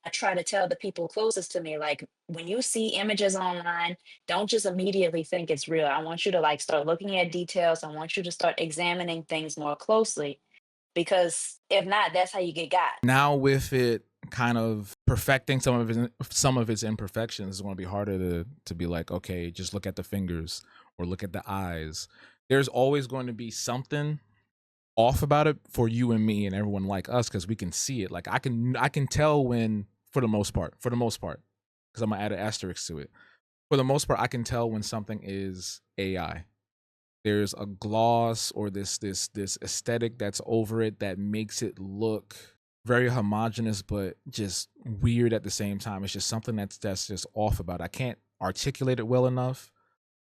I try to tell the people closest to me, like, when you see images online, don't just immediately think it's real. I want you to like start looking at details. I want you to start examining things more closely because if not, that's how you get got. Now with it kind of perfecting some of its imperfections, it's going to be harder to be like, okay, just look at the fingers or look at the eyes. There's always going to be something off about it for you and me and everyone like us, because we can see it. Like I can tell when, for the most part, because I'm gonna add an asterisk to it. For the most part, I can tell when something is AI. There's a gloss or this aesthetic that's over it that makes it look very homogenous but just weird at the same time. It's just something that's just off about it. I can't articulate it well enough,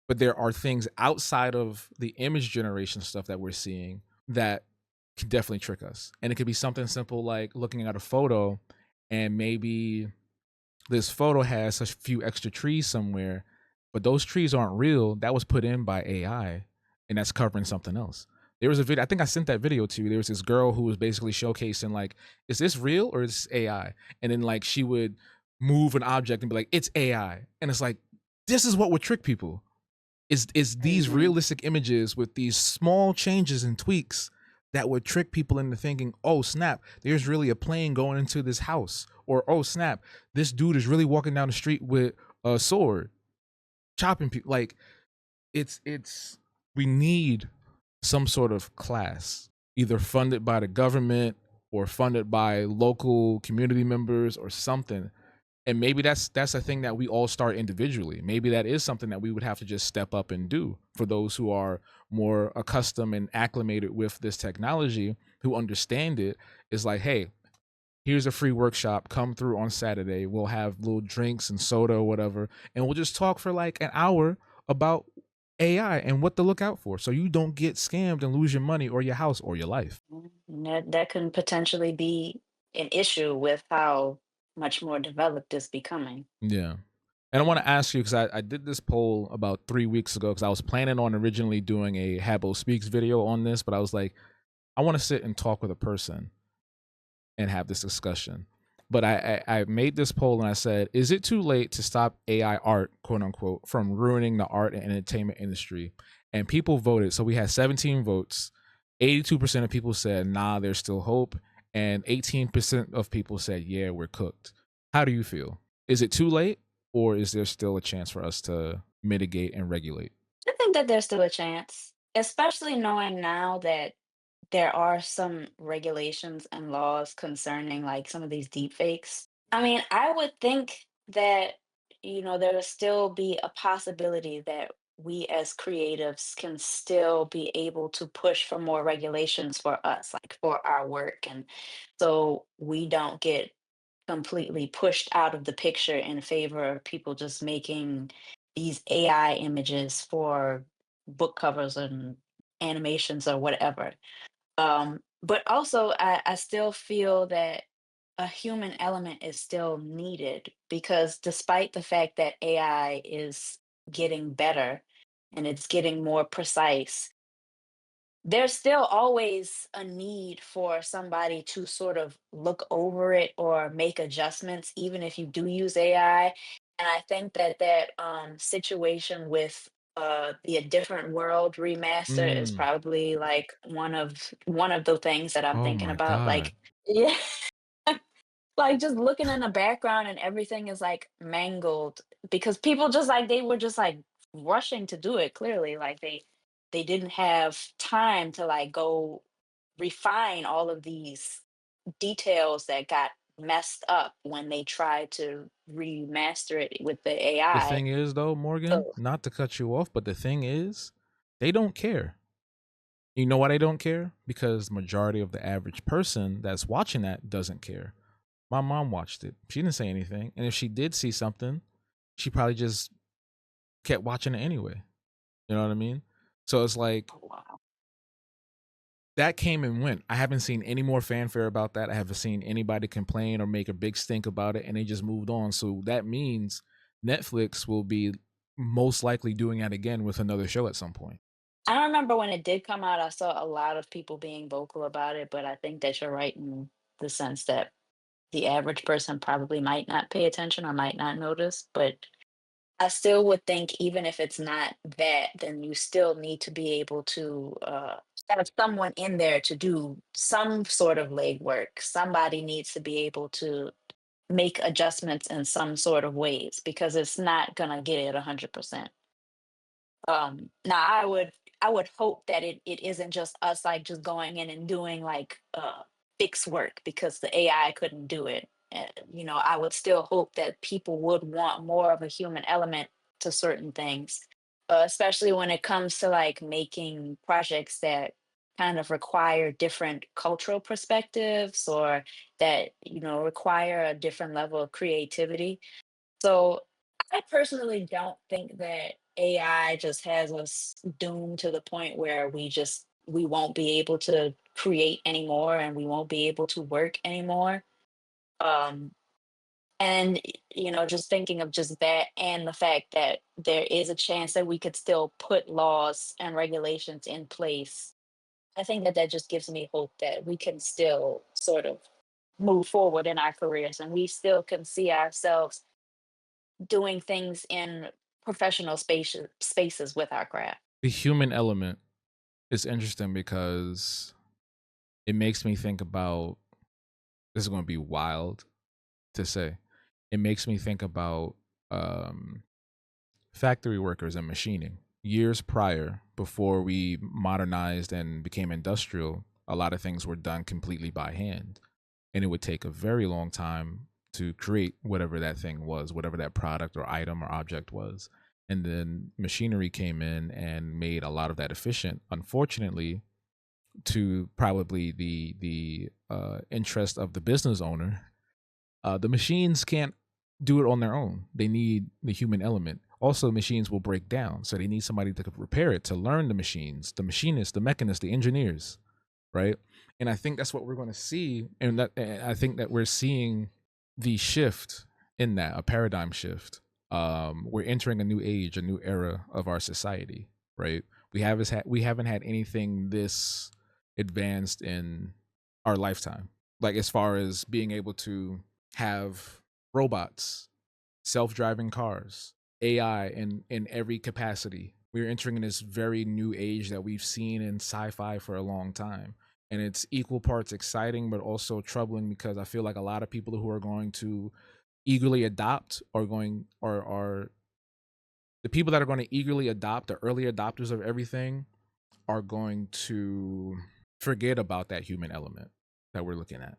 but there are things outside of the image generation stuff that we're seeing that can definitely trick us. And it could be something simple like looking at a photo, and maybe this photo has a few extra trees somewhere, but those trees aren't real. That was put in by AI, and that's covering something else. There was a video, I think I sent that video to you. There was this girl who was basically showcasing, like, is this real or is this AI? And then like she would move an object and be like, it's AI. And it's like, this is what would trick people. Is these Mhm. realistic images with these small changes and tweaks that would trick people into thinking, "Oh snap, there's really a plane going into this house," or "Oh snap, this dude is really walking down the street with a sword, chopping people." Like it's we need some sort of class, either funded by the government or funded by local community members or something. And maybe that's a thing that we all start individually. Maybe that is something that we would have to just step up and do for those who are more accustomed and acclimated with this technology, who understand it. Is like, hey, here's a free workshop, come through on Saturday, we'll have little drinks and soda or whatever, and we'll just talk for like an hour about AI and what to look out for, so you don't get scammed and lose your money or your house or your life. That can potentially be an issue with how much more developed it's becoming. Yeah. And I want to ask you, because I did this poll about 3 weeks ago, because I was planning on originally doing a Habo Speaks video on this, but I was like, I want to sit and talk with a person and have this discussion. But I made this poll and I said, is it too late to stop AI art, quote unquote, from ruining the art and entertainment industry? And people voted. So we had 17 votes. 82% of people said, nah, there's still hope. And 18% of people said, yeah, we're cooked. How do you feel? Is it too late, or is there still a chance for us to mitigate and regulate? I think that there's still a chance, especially knowing now that there are some regulations and laws concerning like some of these deep fakes. I mean, I would think that, there will still be a possibility that we as creatives can still be able to push for more regulations for us, like for our work. And so we don't get completely pushed out of the picture in favor of people just making these AI images for book covers and animations or whatever. But also, I still feel that a human element is still needed because despite the fact that AI is getting better and it's getting more precise, there's still always a need for somebody to sort of look over it or make adjustments, even if you do use AI. And I think that situation with the A Different World remaster is Mm. probably like one of the things that I'm Oh thinking my about. God. Like, yeah, like just looking in the background and everything is like mangled because people just like they were just like rushing to do it clearly like they didn't have time to like go refine all of these details that got messed up when they tried to remaster it with the The AI. thing is, though, Morgan, So not to cut you off, but the thing is, they don't care. You know why they don't care? Because the majority of the average person that's watching that doesn't care. My mom watched it. She didn't say anything. And if she did see something, she probably just kept watching it anyway. You know what I mean? So it's like oh, wow. that came and went. I haven't seen any more fanfare about that. I haven't seen anybody complain or make a big stink about it, and they just moved on. So that means Netflix will be most likely doing that again with another show at some point. I remember when it did come out, I saw a lot of people being vocal about it, but I think that you're right in the sense that the average person probably might not pay attention or might not notice, but I still would think even if it's not that, then you still need to be able to have someone in there to do some sort of legwork. Somebody needs to be able to make adjustments in some sort of ways because it's not gonna get it 100%. Now I would hope that it isn't just us like just going in and doing like fix work because the AI couldn't do it. I would still hope that people would want more of a human element to certain things, especially when it comes to like making projects that kind of require different cultural perspectives or that require a different level of creativity. So I personally don't think that AI just has us doomed to the point where we won't be able to create anymore and we won't be able to work anymore. Um and just thinking of just that and the fact that there is a chance that we could still put laws and regulations in place. I think that that just gives me hope that we can still sort of move forward in our careers and we still can see ourselves doing things in professional spaces with our craft. The human element is interesting because it makes me think about, this is going to be wild to say. It makes me think about um, factory workers and machining. Years prior, before we modernized and became industrial, a lot of things were done completely by hand. And it would take a very long time to create whatever that thing was, whatever that product or item or object was. And then machinery came in and made a lot of that efficient. Unfortunately, to probably the interest of the business owner, the machines can't do it on their own. They need the human element. Also, machines will break down, so they need somebody to repair it, to learn the machines, the machinists, the mechanists, the engineers, right? And I think that's what we're going to see, and I think that we're seeing the shift in that, a paradigm shift. We're entering a new age, a new era of our society, right? We haven't had anything this advanced in our lifetime, like as far as being able to have robots, self-driving cars, AI in every capacity. We're entering in this very new age that we've seen in sci-fi for a long time. And it's equal parts exciting but also troubling, because I feel like a lot of people who are going to eagerly adopt are the people that are going to eagerly adopt, the early adopters of everything, are going to forget about that human element that we're looking at,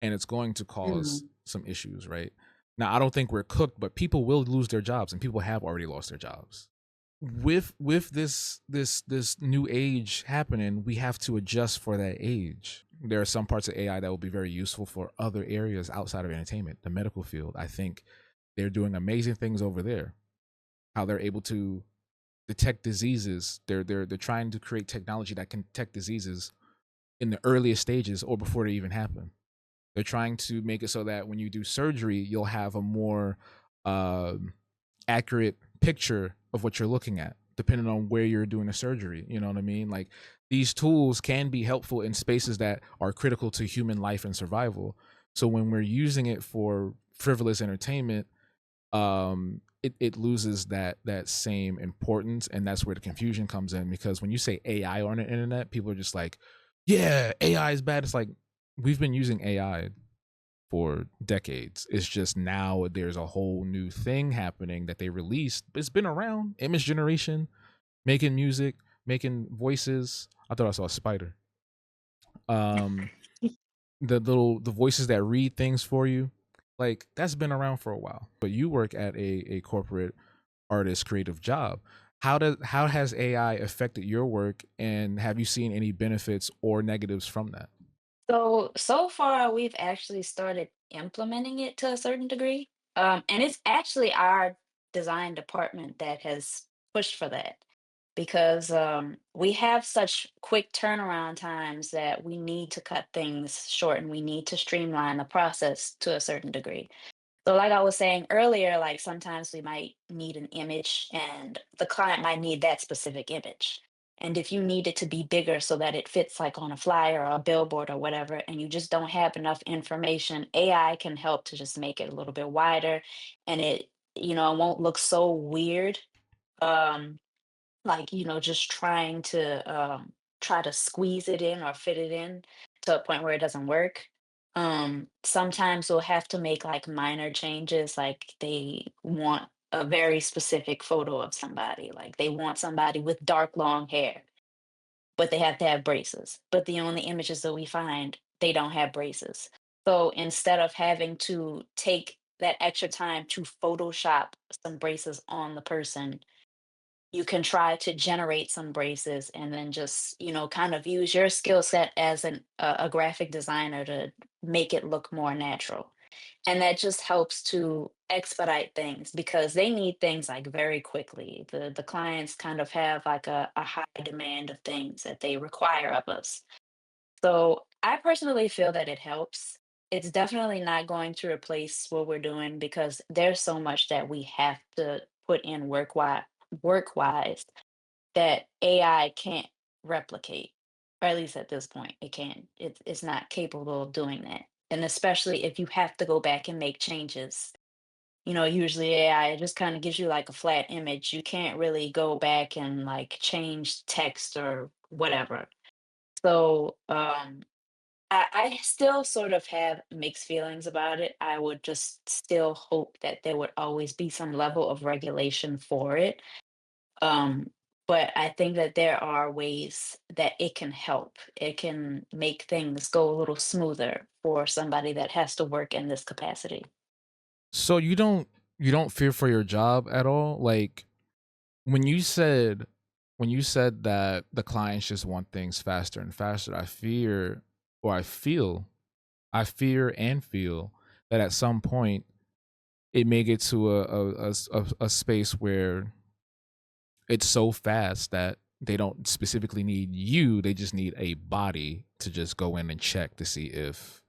and it's going to cause Mm. some issues, right? Now, I don't think we're cooked, but people will lose their jobs, and people have already lost their jobs. With this new age happening, we have to adjust for that age. There are some parts of AI that will be very useful for other areas outside of entertainment, the medical field. I think they're doing amazing things over there. How they're able to detect diseases. They're trying to create technology that can detect diseases in the earliest stages or before they even happen. They're trying to make it so that when you do surgery, you'll have a more um accurate picture of what you're looking at, depending on where you're doing the surgery. You know what I mean? Like, these tools can be helpful in spaces that are critical to human life and survival. So when we're using it for frivolous entertainment, it loses that same importance, and that's where the confusion comes in. Because when you say AI on the internet, people are just like, "Yeah, AI is bad." It's like, we've been using AI for decades. It's just now there's a whole new thing happening that they released. It's been around. Image generation, making music, making voices. I thought I saw a spider. Um, the voices that read things for you, like, that's been around for a while. But you work at a corporate artist creative job. How has AI affected your work, and have you seen any benefits or negatives from that? So far, we've actually started implementing it to a certain degree. And it's actually our design department that has pushed for that because we have such quick turnaround times that we need to cut things short and we need to streamline the process to a certain degree. So, like I was saying earlier, like sometimes we might need an image and the client might need that specific image. And if you need it to be bigger so that it fits like on a flyer or a billboard or whatever, and you just don't have enough information, AI can help to just make it a little bit wider and it won't look so weird. Um, like just try to squeeze it in or fit it in to a point where it doesn't work. Sometimes we'll have to make like minor changes, like they want a very specific photo of somebody, like they want somebody with dark long hair, but they have to have braces, but the only images that we find, they don't have braces. So instead of having to take that extra time to photoshop some braces on the person, you can try to generate some braces and then just kind of use your skill set as a graphic designer to make it look more natural, and that just helps to expedite things because they need things like very quickly. The clients kind of have like a high demand of things that they require of us, so I personally feel that it helps. It's definitely not going to replace what we're doing because there's so much that we have to put in work wise that AI can't replicate, or at least at this point, it can't. It's not capable of doing that. And especially if you have to go back and make changes, usually AI, it just kind of gives you like a flat image. You can't really go back and like change text or whatever. So I still sort of have mixed feelings about it. I would just still hope that there would always be some level of regulation for it. Um, but I think that there are ways that it can help. It can make things go a little smoother for somebody that has to work in this capacity. So you don't fear for your job at all? Like when you said that the clients just want things faster and faster, I fear and feel that at some point it may get to a space where it's so fast that they don't specifically need you, they just need a body to just go in and check to see if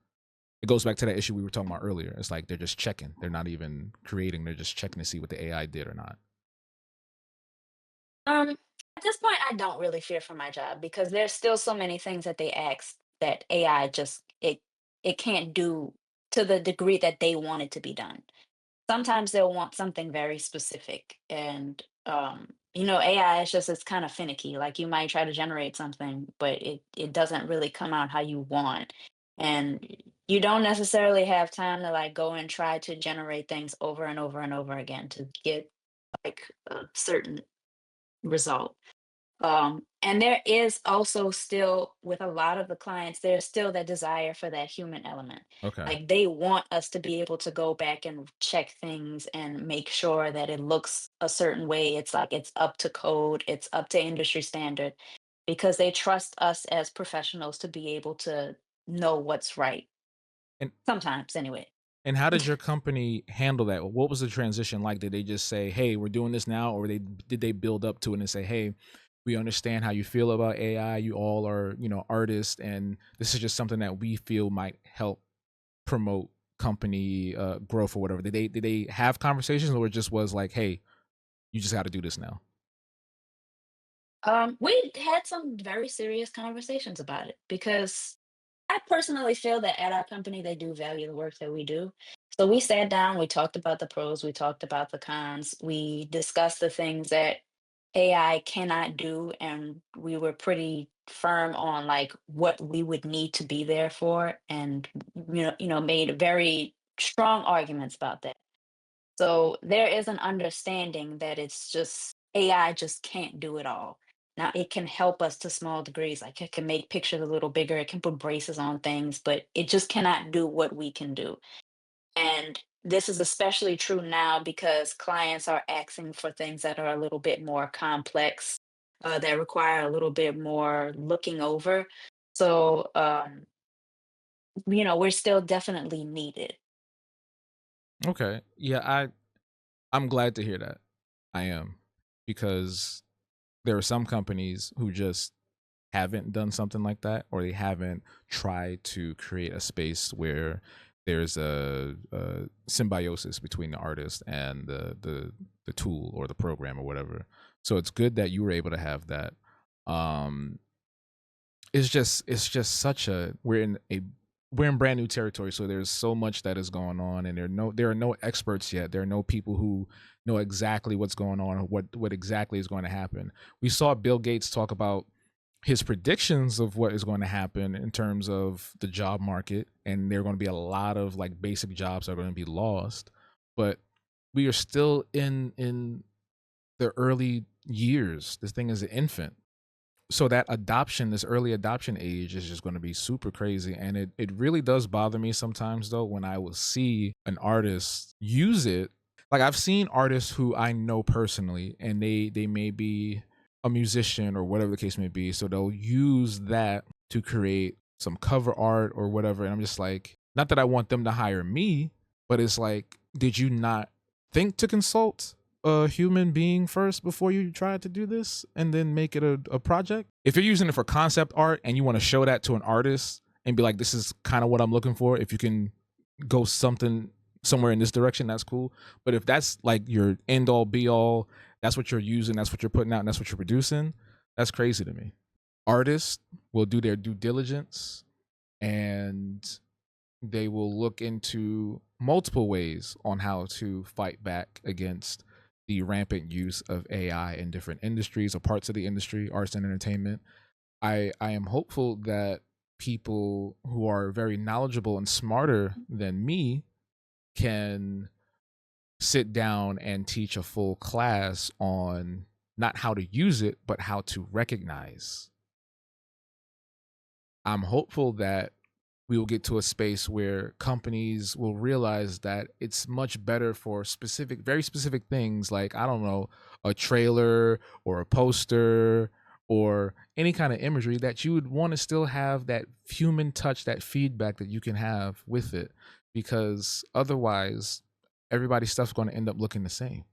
it goes back to that issue we were talking about earlier. It's like they're just checking. They're not even creating, they're just checking to see what the AI did or not. At this point, I don't really fear for my job because there's still so many things that they ask that AI just it can't do to the degree that they want it to be done. Sometimes they'll want something very specific, and AI is just it's kind of finicky. Like you might try to generate something, but it doesn't really come out how you want, and you don't necessarily have time to like go and try to generate things over and over and over again to get like a certain result. And there is also still, with a lot of the clients, there's still that desire for that human element. Okay. Like they want us to be able to go back and check things and make sure that it looks a certain way. It's like it's up to code, it's up to industry standard, because they trust us as professionals to be able to know what's right. And Sometimes, anyway. how did your company handle that? What was the transition like? Did they just say, "Hey, we're doing this now," or did they build up to it and say, "Hey, we understand how you feel about AI. You all are, artists, and this is just something that we feel might help promote company growth or whatever." Did they have conversations, or it just was like, "Hey, you just got to do this now"? We had some very serious conversations about it because I personally feel that at our company, they do value the work that we do. So we sat down, we talked about the pros, we talked about the cons, we discussed the things that AI cannot do, and we were pretty firm on like what we would need to be there for, and made very strong arguments about that. So there is an understanding that it's just AI just can't do it all. Now it can help us to small degrees, like it can make pictures a little bigger, it can put braces on things, but it just cannot do what we can do. And this is especially true now because clients are asking for things that are a little bit more complex, that require a little bit more looking over. So, we're still definitely needed. Okay. Yeah, I'm glad to hear that. I am, because there are some companies who just haven't done something like that, or they haven't tried to create a space where there's a symbiosis between the artist and the tool or the program or whatever. So it's good that you were able to have that. Um, it's just such a we're in brand new territory, so there's so much that is going on, and there are no experts yet. There are no people who know exactly what's going on or what exactly is going to happen. We saw Bill Gates talk about his predictions of what is going to happen in terms of the job market, and there are going to be a lot of like basic jobs that are going to be lost. But we are still in the early years. This thing is an infant, so that adoption, this early adoption age, is just going to be super crazy. And it really does bother me sometimes though when I will see an artist use it. Like I've seen artists who I know personally, and they may be a musician or whatever the case may be, so they'll use that to create some cover art or whatever, and I'm just like, not that I want them to hire me, but it's like, did you not think to consult a human being first before you try to do this and then make it a project? If you're using it for concept art and you want to show that to an artist and be like, this is kind of what I'm looking for, if you can go somewhere in this direction, that's cool. But if that's like your end all be all, that's what you're using, that's what you're putting out, and that's what you're producing, that's crazy to me. Artists will do their due diligence and they will look into multiple ways on how to fight back against the rampant use of AI in different industries or parts of the industry, arts and entertainment. I am hopeful that people who are very knowledgeable and smarter than me can sit down and teach a full class on not how to use it, but how to recognize. I'm hopeful that we will get to a space where companies will realize that it's much better for specific, very specific things like, I don't know, a trailer or a poster or any kind of imagery that you would want to still have that human touch, that feedback that you can have with it. Because otherwise, everybody's stuff's going to end up looking the same.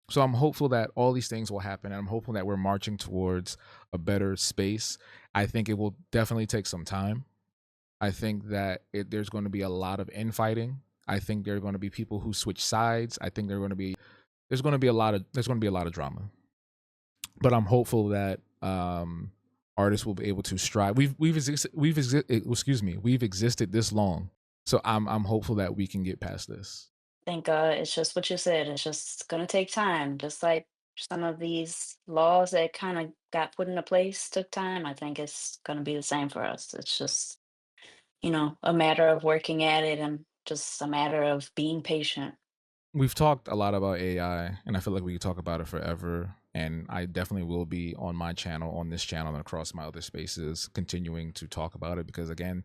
So I'm hopeful that all these things will happen, and I'm hopeful that we're marching towards a better space. I think it will definitely take some time. I think that there's going to be a lot of infighting. I think there are going to be people who switch sides. I think there's going to be a lot of drama. But I'm hopeful that artists will be able to strive. We've existed this long, so I'm hopeful that we can get past this. Think it's just what you said. It's just gonna take time, just like some of these laws that kind of got put into place took time. I think it's gonna be the same for us. It's just, a matter of working at it and just a matter of being patient. We've talked a lot about AI, and I feel like we could talk about it forever. And I definitely will be on my channel, on this channel, and across my other spaces, continuing to talk about it because, again,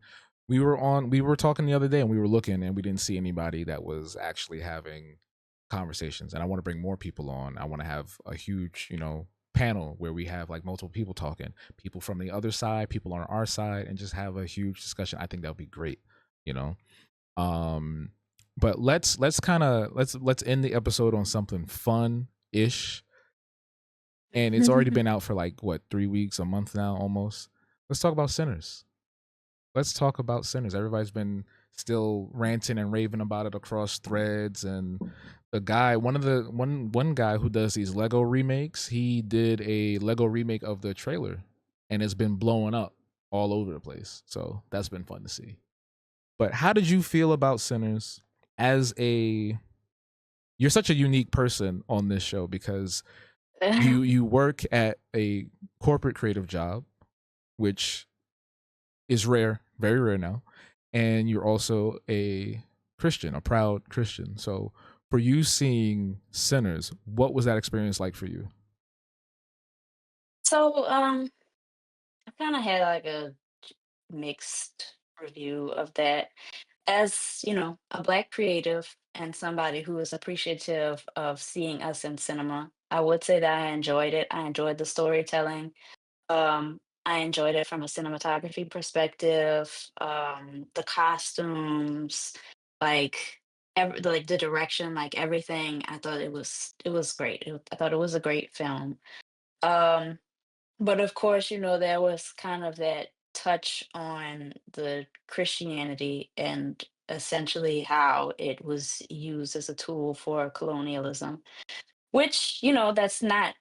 we were talking the other day, and we were looking, and we didn't see anybody that was actually having conversations. And I want to bring more people on. I want to have a huge, panel where we have like multiple people talking, people from the other side, people on our side, and just have a huge discussion. I think that would be great. You know, um, but let's end the episode on something fun ish. And it's already been out for like what, 3 weeks, a month now, almost. Let's talk about Sinners. Let's talk about Sinners. Everybody's been still ranting and raving about it across threads, and the guy, one guy who does these Lego remakes, he did a Lego remake of the trailer, and it's been blowing up all over the place. So that's been fun to see. But how did you feel about Sinners as a you're such a unique person on this show because you work at a corporate creative job, which is rare, very rare now, and you're also a Christian, a proud Christian. So for you seeing Sinners, what was that experience like for you? So, I kind of had like a mixed review of that. As a Black creative and somebody who is appreciative of seeing us in cinema, I would say that I enjoyed it. I enjoyed the storytelling. I enjoyed it from a cinematography perspective, the costumes, like like the direction, like everything. I thought it was great. I thought it was a great film. Um, but of course, there was kind of that touch on the Christianity and essentially how it was used as a tool for colonialism, which, that's not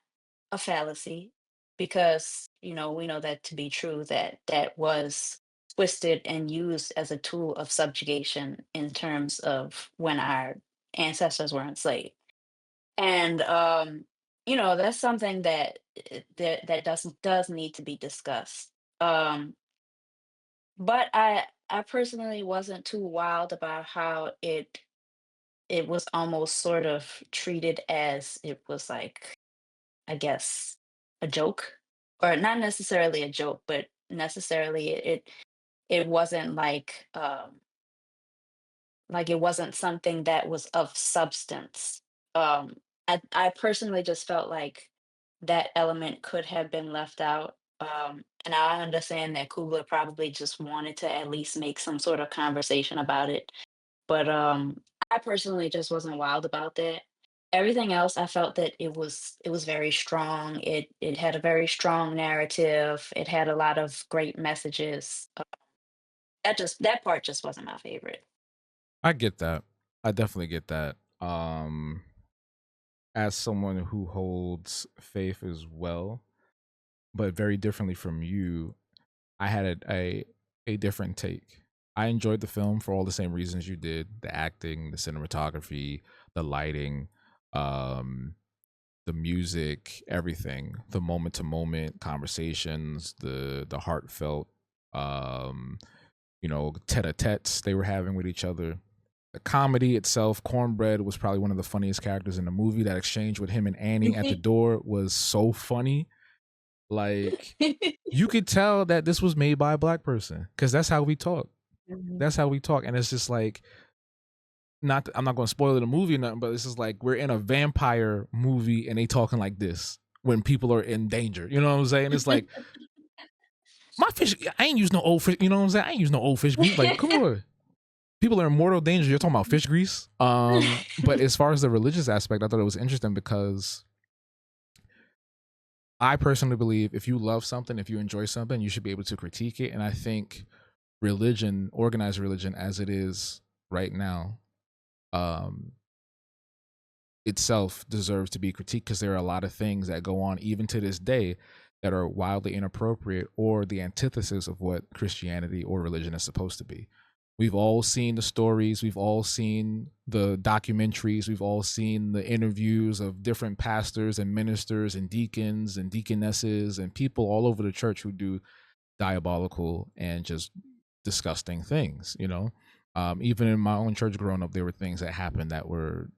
a fallacy because, we know that to be true, that that was twisted and used as a tool of subjugation in terms of when our ancestors were enslaved. And that's something that that does need to be discussed. Um, but I personally wasn't too wild about how it was almost sort of treated as it was like, I guess, a joke, or not necessarily a joke, but necessarily it wasn't like it wasn't something that was of substance. I personally just felt like that element could have been left out. And I understand that Kugler probably just wanted to at least make some sort of conversation about it. But I personally just wasn't wild about that. Everything else, I felt that it was very strong. It had a very strong narrative. It had a lot of great messages. That part just wasn't my favorite. I get that. I definitely get that. As someone who holds faith as well, but very differently from you, I had a different take. I enjoyed the film for all the same reasons you did: the acting, the cinematography, the lighting, um, the music, everything, the moment to moment conversations, the heartfelt, um, tete-a-tetes they were having with each other. The comedy itself, Cornbread was probably one of the funniest characters in the movie. That exchange with him and Annie at the door was so funny. Like, you could tell that this was made by a black person because that's how we talk. Mhm. That's how we talk, and it's just like, I'm not going to spoil the movie or nothing, but it's just like we're in a vampire movie and they talking like this when people are in danger. You know what I'm saying? It's like, my fish, I ain't use no old fish. You know what I'm saying? I ain't use no old fish grease. Like, come on. People are in mortal danger. You're talking about fish grease. But as far as the religious aspect, I thought it was interesting because I personally believe if you love something, if you enjoy something, you should be able to critique it. And I think religion, organized religion as it is right now, um, itself deserves to be critiqued because there are a lot of things that go on even to this day that are wildly inappropriate or the antithesis of what Christianity or religion is supposed to be. We've all seen the stories, we've all seen the documentaries, we've all seen the interviews of different pastors and ministers and deacons and deaconesses and people all over the church who do diabolical and just disgusting things, even in my own church growing up, there were things that happened that were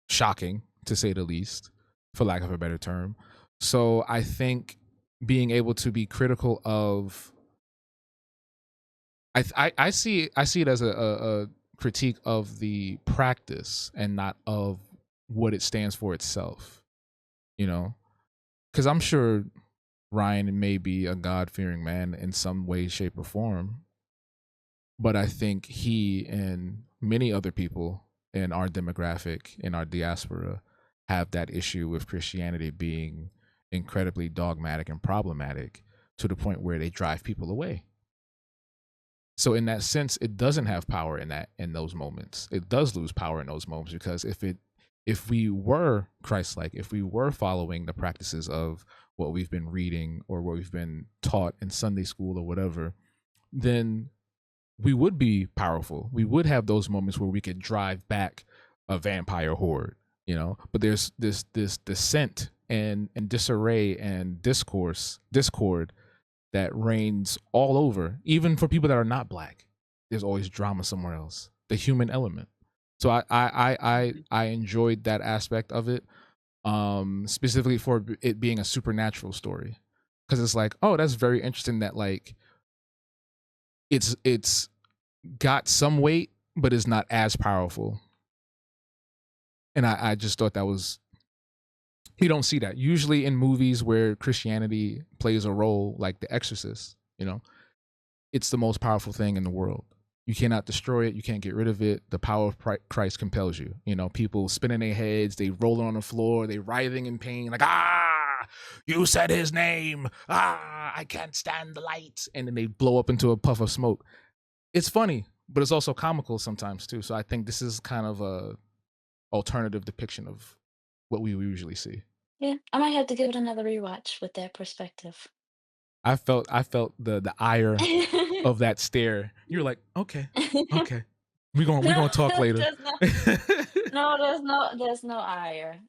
shocking, to say the least, for lack of a better term. So I think being able to be critical of, I see it as a critique of the practice and not of what it stands for itself. You know, because I'm sure Ryan may be a God fearing man in some way, shape, or form, but I think he and many other people in our demographic, in our diaspora, have that issue with Christianity being incredibly dogmatic and problematic to the point where they drive people away. So in that sense, it doesn't have power in those moments. It does lose power in those moments because if we were Christ-like, if we were following the practices of what we've been reading or what we've been taught in Sunday school or whatever, then we would be powerful. We would have those moments where we could drive back a vampire horde. But there's this dissent and disarray and discord that reigns all over, even for people that are not black. There's always drama somewhere else. The human element. So I enjoyed that aspect of it, specifically for it being a supernatural story, because it's like, oh, that's very interesting that like it's got some weight, but is not as powerful. And I just thought that was, you don't see that usually in movies where Christianity plays a role, like The Exorcist. It's the most powerful thing in the world. You cannot destroy it. You can't get rid of it. The power of Christ compels you. People spinning their heads, they rolling on the floor, they writhing in pain, like, you said his name. I can't stand the light. And then they blow up into a puff of smoke. It's funny, but it's also comical sometimes too. So I think this is kind of a alternative depiction of what we usually see. Yeah, I might have to give it another rewatch with that perspective. I felt the ire of that stare. You're like, okay, okay, we gonna talk later. There's no, there's no ire.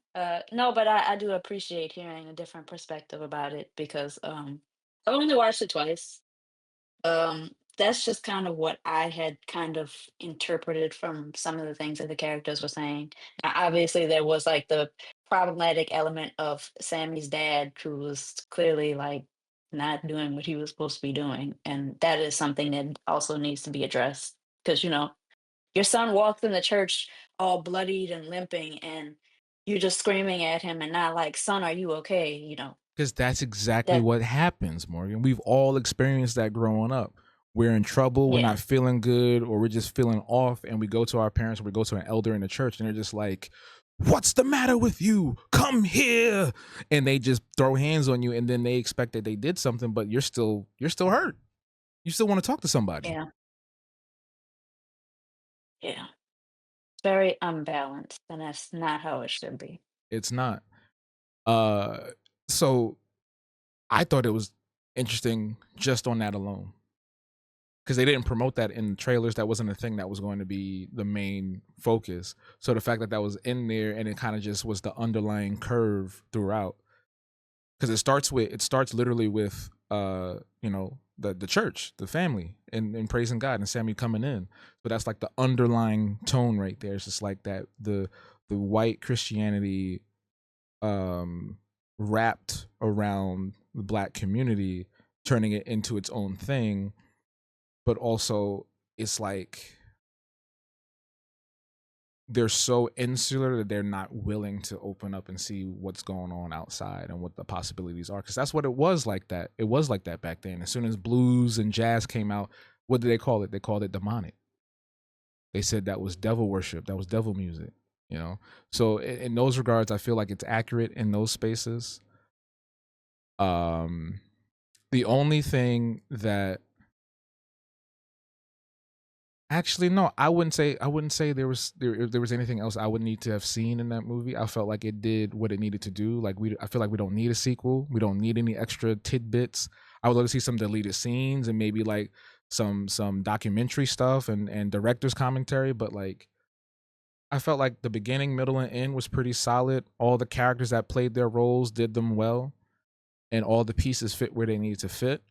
No, but I do appreciate hearing a different perspective about it because I've only watched it twice. That's just kind of what I had kind of interpreted from some of the things that the characters were saying. Now, obviously, there was like the problematic element of Sammy's dad, who was clearly like not doing what he was supposed to be doing, and that is something that also needs to be addressed because your son walks in the church all bloodied and limping, and you're just screaming at him and not like, "Son, are you okay?" Because that's exactly That what happens, Morgan. We've all experienced that growing up. We're in trouble, we're yeah, not feeling good, or we're just feeling off, and we go to our parents or we go to an elder in the church, and they're just like, "What's the matter with you? Come here!" And they just throw hands on you, and then they expect that they did something, but you're still hurt. You still want to talk to somebody. yeah, yeah. Very unbalanced, and that's not how it should be. It's not. Uh, so I thought it was interesting just on that alone, because they didn't promote that in the trailers. That wasn't a thing that was going to be the main focus. So the fact that that was in there and it kind of just was the underlying curve throughout, because it starts literally with the church, the family, and praising God and Sammy coming in. So that's like the underlying tone right there. It's just like that the white Christianity wrapped around the black community, turning it into its own thing, but also it's like they're so insular that they're not willing to open up and see what's going on outside and what the possibilities are, because that's what it was like that. It was like that back then. As soon as blues and jazz came out, what did they call it? They called it demonic. They said that was devil worship, that was devil music, you know. So in those regards, I feel like it's accurate in those spaces. The only thing that actually, no, I wouldn't say there was anything else I would need to have seen in that movie. I felt like it did what it needed to do. Like I feel like we don't need a sequel. We don't need any extra tidbits. I would love to see some deleted scenes and maybe like some documentary stuff and director's commentary, but like I felt like the beginning, middle, and end was pretty solid. All the characters that played their roles did them well, and all the pieces fit where they needed to fit.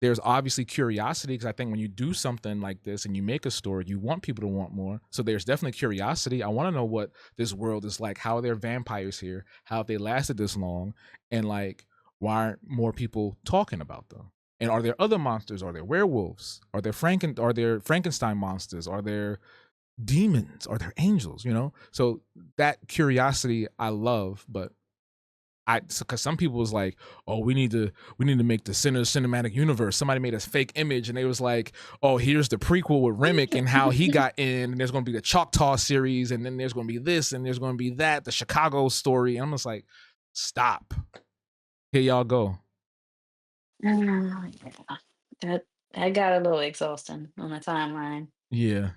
There's obviously curiosity, because I think when you do something like this and you make a story, you want people to want more. So there's definitely curiosity. I want to know what this world is like. How are there vampires here? How have they lasted this long? And like, why aren't more people talking about them? And are there other monsters? Are there werewolves? Are there Frankenstein monsters? Are there demons? Are there angels? You know? So that curiosity I love, but because some people was like, oh, we need to make the Sinners cinematic universe. Somebody made a fake image and they was like, oh, here's the prequel with Remick and how he got in, and there's going to be the Choctaw series, and then there's going to be this, and there's going to be that, the Chicago story. And I'm just like, stop. Here y'all go. Yeah. That got a little exhausting on the timeline. Yeah.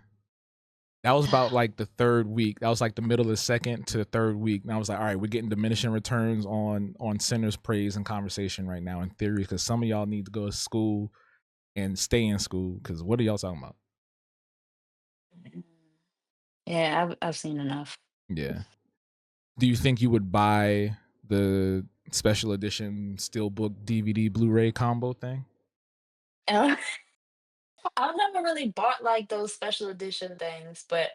That was about like the third week. That was like the middle of the second to the third week. And I was like, all right, we're getting diminishing returns on Sinners Praise and conversation right now in theory, because some of y'all need to go to school and stay in school, because what are y'all talking about? Yeah, I've seen enough. Yeah. Do you think you would buy the special edition steelbook DVD Blu-ray combo thing? Uh, I've never really bought like those special edition things, but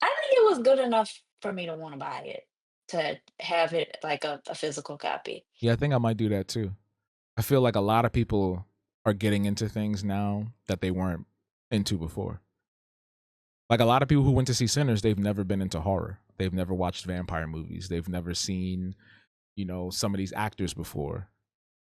I think it was good enough for me to want to buy it, to have it like a physical copy. Yeah, I think I might do that too. I feel like a lot of people are getting into things now that they weren't into before. Like a lot of people who went to see Sinners, they've never been into horror. They've never watched vampire movies. They've never seen, some of these actors before.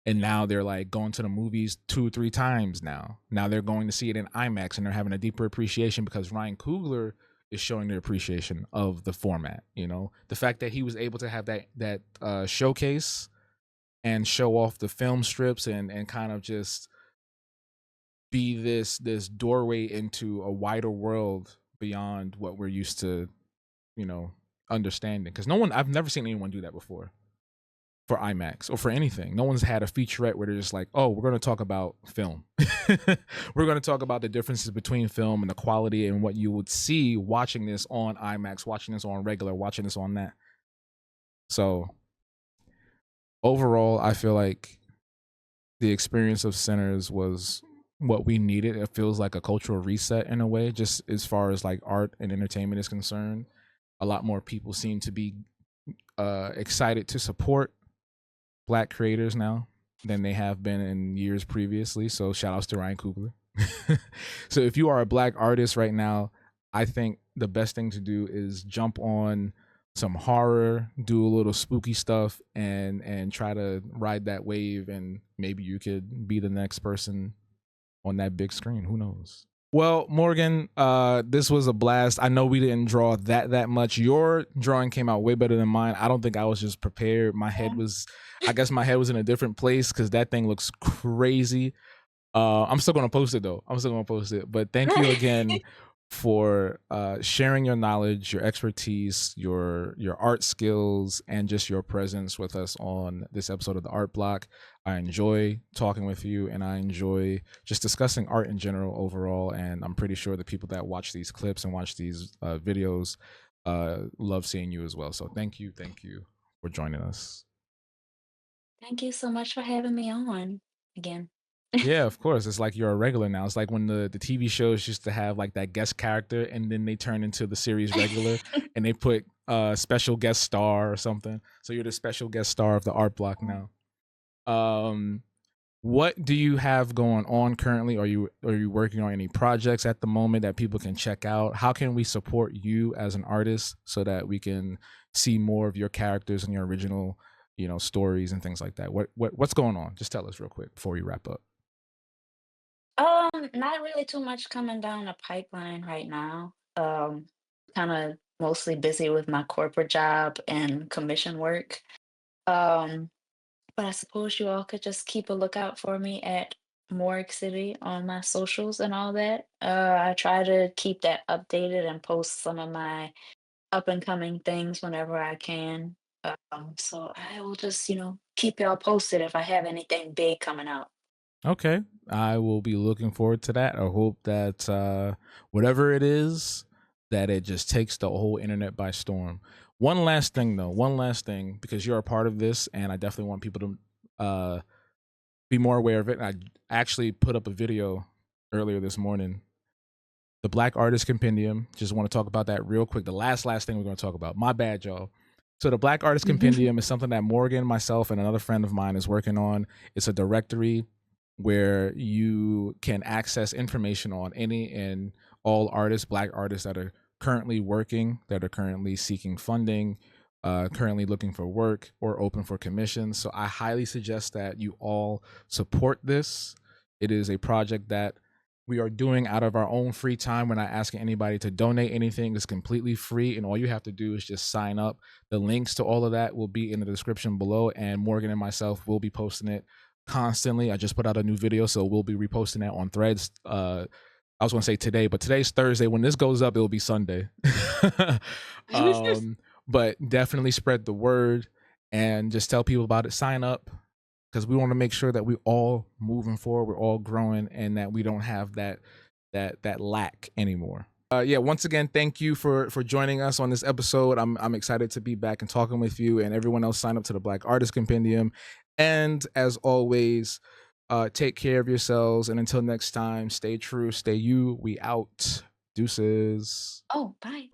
And now they're like going to the movies 2-3 times now. Now they're going to see it in IMAX, and they're having a deeper appreciation because Ryan Coogler is showing their appreciation of the format. The fact that he was able to have that showcase and show off the film strips and kind of just be this doorway into a wider world beyond what we're used to, understanding. Because I've never seen anyone do that before for IMAX or for anything. No one's had a featurette where they're just like, oh, we're going to talk about film. We're going to talk about the differences between film and the quality and what you would see watching this on IMAX, watching this on regular, watching this on that. So overall, I feel like the experience of Sinners was what we needed. It feels like a cultural reset in a way, just as far as like art and entertainment is concerned. A lot more people seem to be excited to support Black creators now than they have been in years previously. So shout outs to Ryan Coogler. So if you are a Black artist right now, I think the best thing to do is jump on some horror, do a little spooky stuff, and try to ride that wave, and maybe you could be the next person on that big screen. Who knows? Well, Morgan, this was a blast. I know we didn't draw that much. Your drawing came out way better than mine. I don't think I was just prepared. I guess my head was in a different place because that thing looks crazy. I'm still gonna post it though. But thank you again for sharing your knowledge, your expertise, your art skills, and just your presence with us on this episode of the Art Block. I enjoy talking with you, and I enjoy just discussing art in general overall. And I'm pretty sure the people that watch these clips and watch these videos love seeing you as well. So thank you for joining us. Thank you so much for having me on again. Yeah, of course. It's like you're a regular now. It's like when the TV shows used to have like that guest character and then they turn into the series regular and they put a special guest star or something. So you're the special guest star of the art block now. Um what do you have going on currently? Are you working on any projects at the moment that people can check out? How can we support you as an artist so that we can see more of your characters and your original, stories and things like that? What's going on? Just tell us real quick before we wrap up. Not really too much coming down the pipeline right now. Kind of mostly busy with my corporate job and commission work. Um, but I suppose you all could just keep a lookout for me at Morg City on my socials and all that. I try to keep that updated and post some of my up and coming things whenever I can. So I will just, keep y'all posted if I have anything big coming out. Okay. I will be looking forward to that. I hope that whatever it is, that it just takes the whole internet by storm. One last thing, though. One last thing, because you're a part of this, and I definitely want people to be more aware of it. I actually put up a video earlier this morning. The Black Artist Compendium. Just want to talk about that real quick. The last thing we're going to talk about. My bad, y'all. So the Black Artist Compendium is something that Morgan, myself, and another friend of mine is working on. It's a directory where you can access information on any and all artists, Black artists that are currently working, that are currently seeking funding, currently looking for work, or open for commissions. So I highly suggest that you all support this. It is a project that we are doing out of our own free time. We're not asking anybody to donate anything. It's completely free, and all you have to do is just sign up. The links to all of that will be in the description below, and Morgan and myself will be posting it constantly. I just put out a new video, so we'll be reposting that on Threads. I was going to say today, but today's Thursday. When this goes up, it'll be Sunday. But definitely spread the word and just tell people about it. Sign up, because we want to make sure that we all moving forward, we're all growing, and that we don't have that lack anymore. Yeah, once again, thank you for joining us on this episode. I'm excited to be back and talking with you, and everyone else sign up to the Black Artist Compendium. And as always, take care of yourselves, and until next time, stay true, stay you. We out. Deuces. Oh, bye.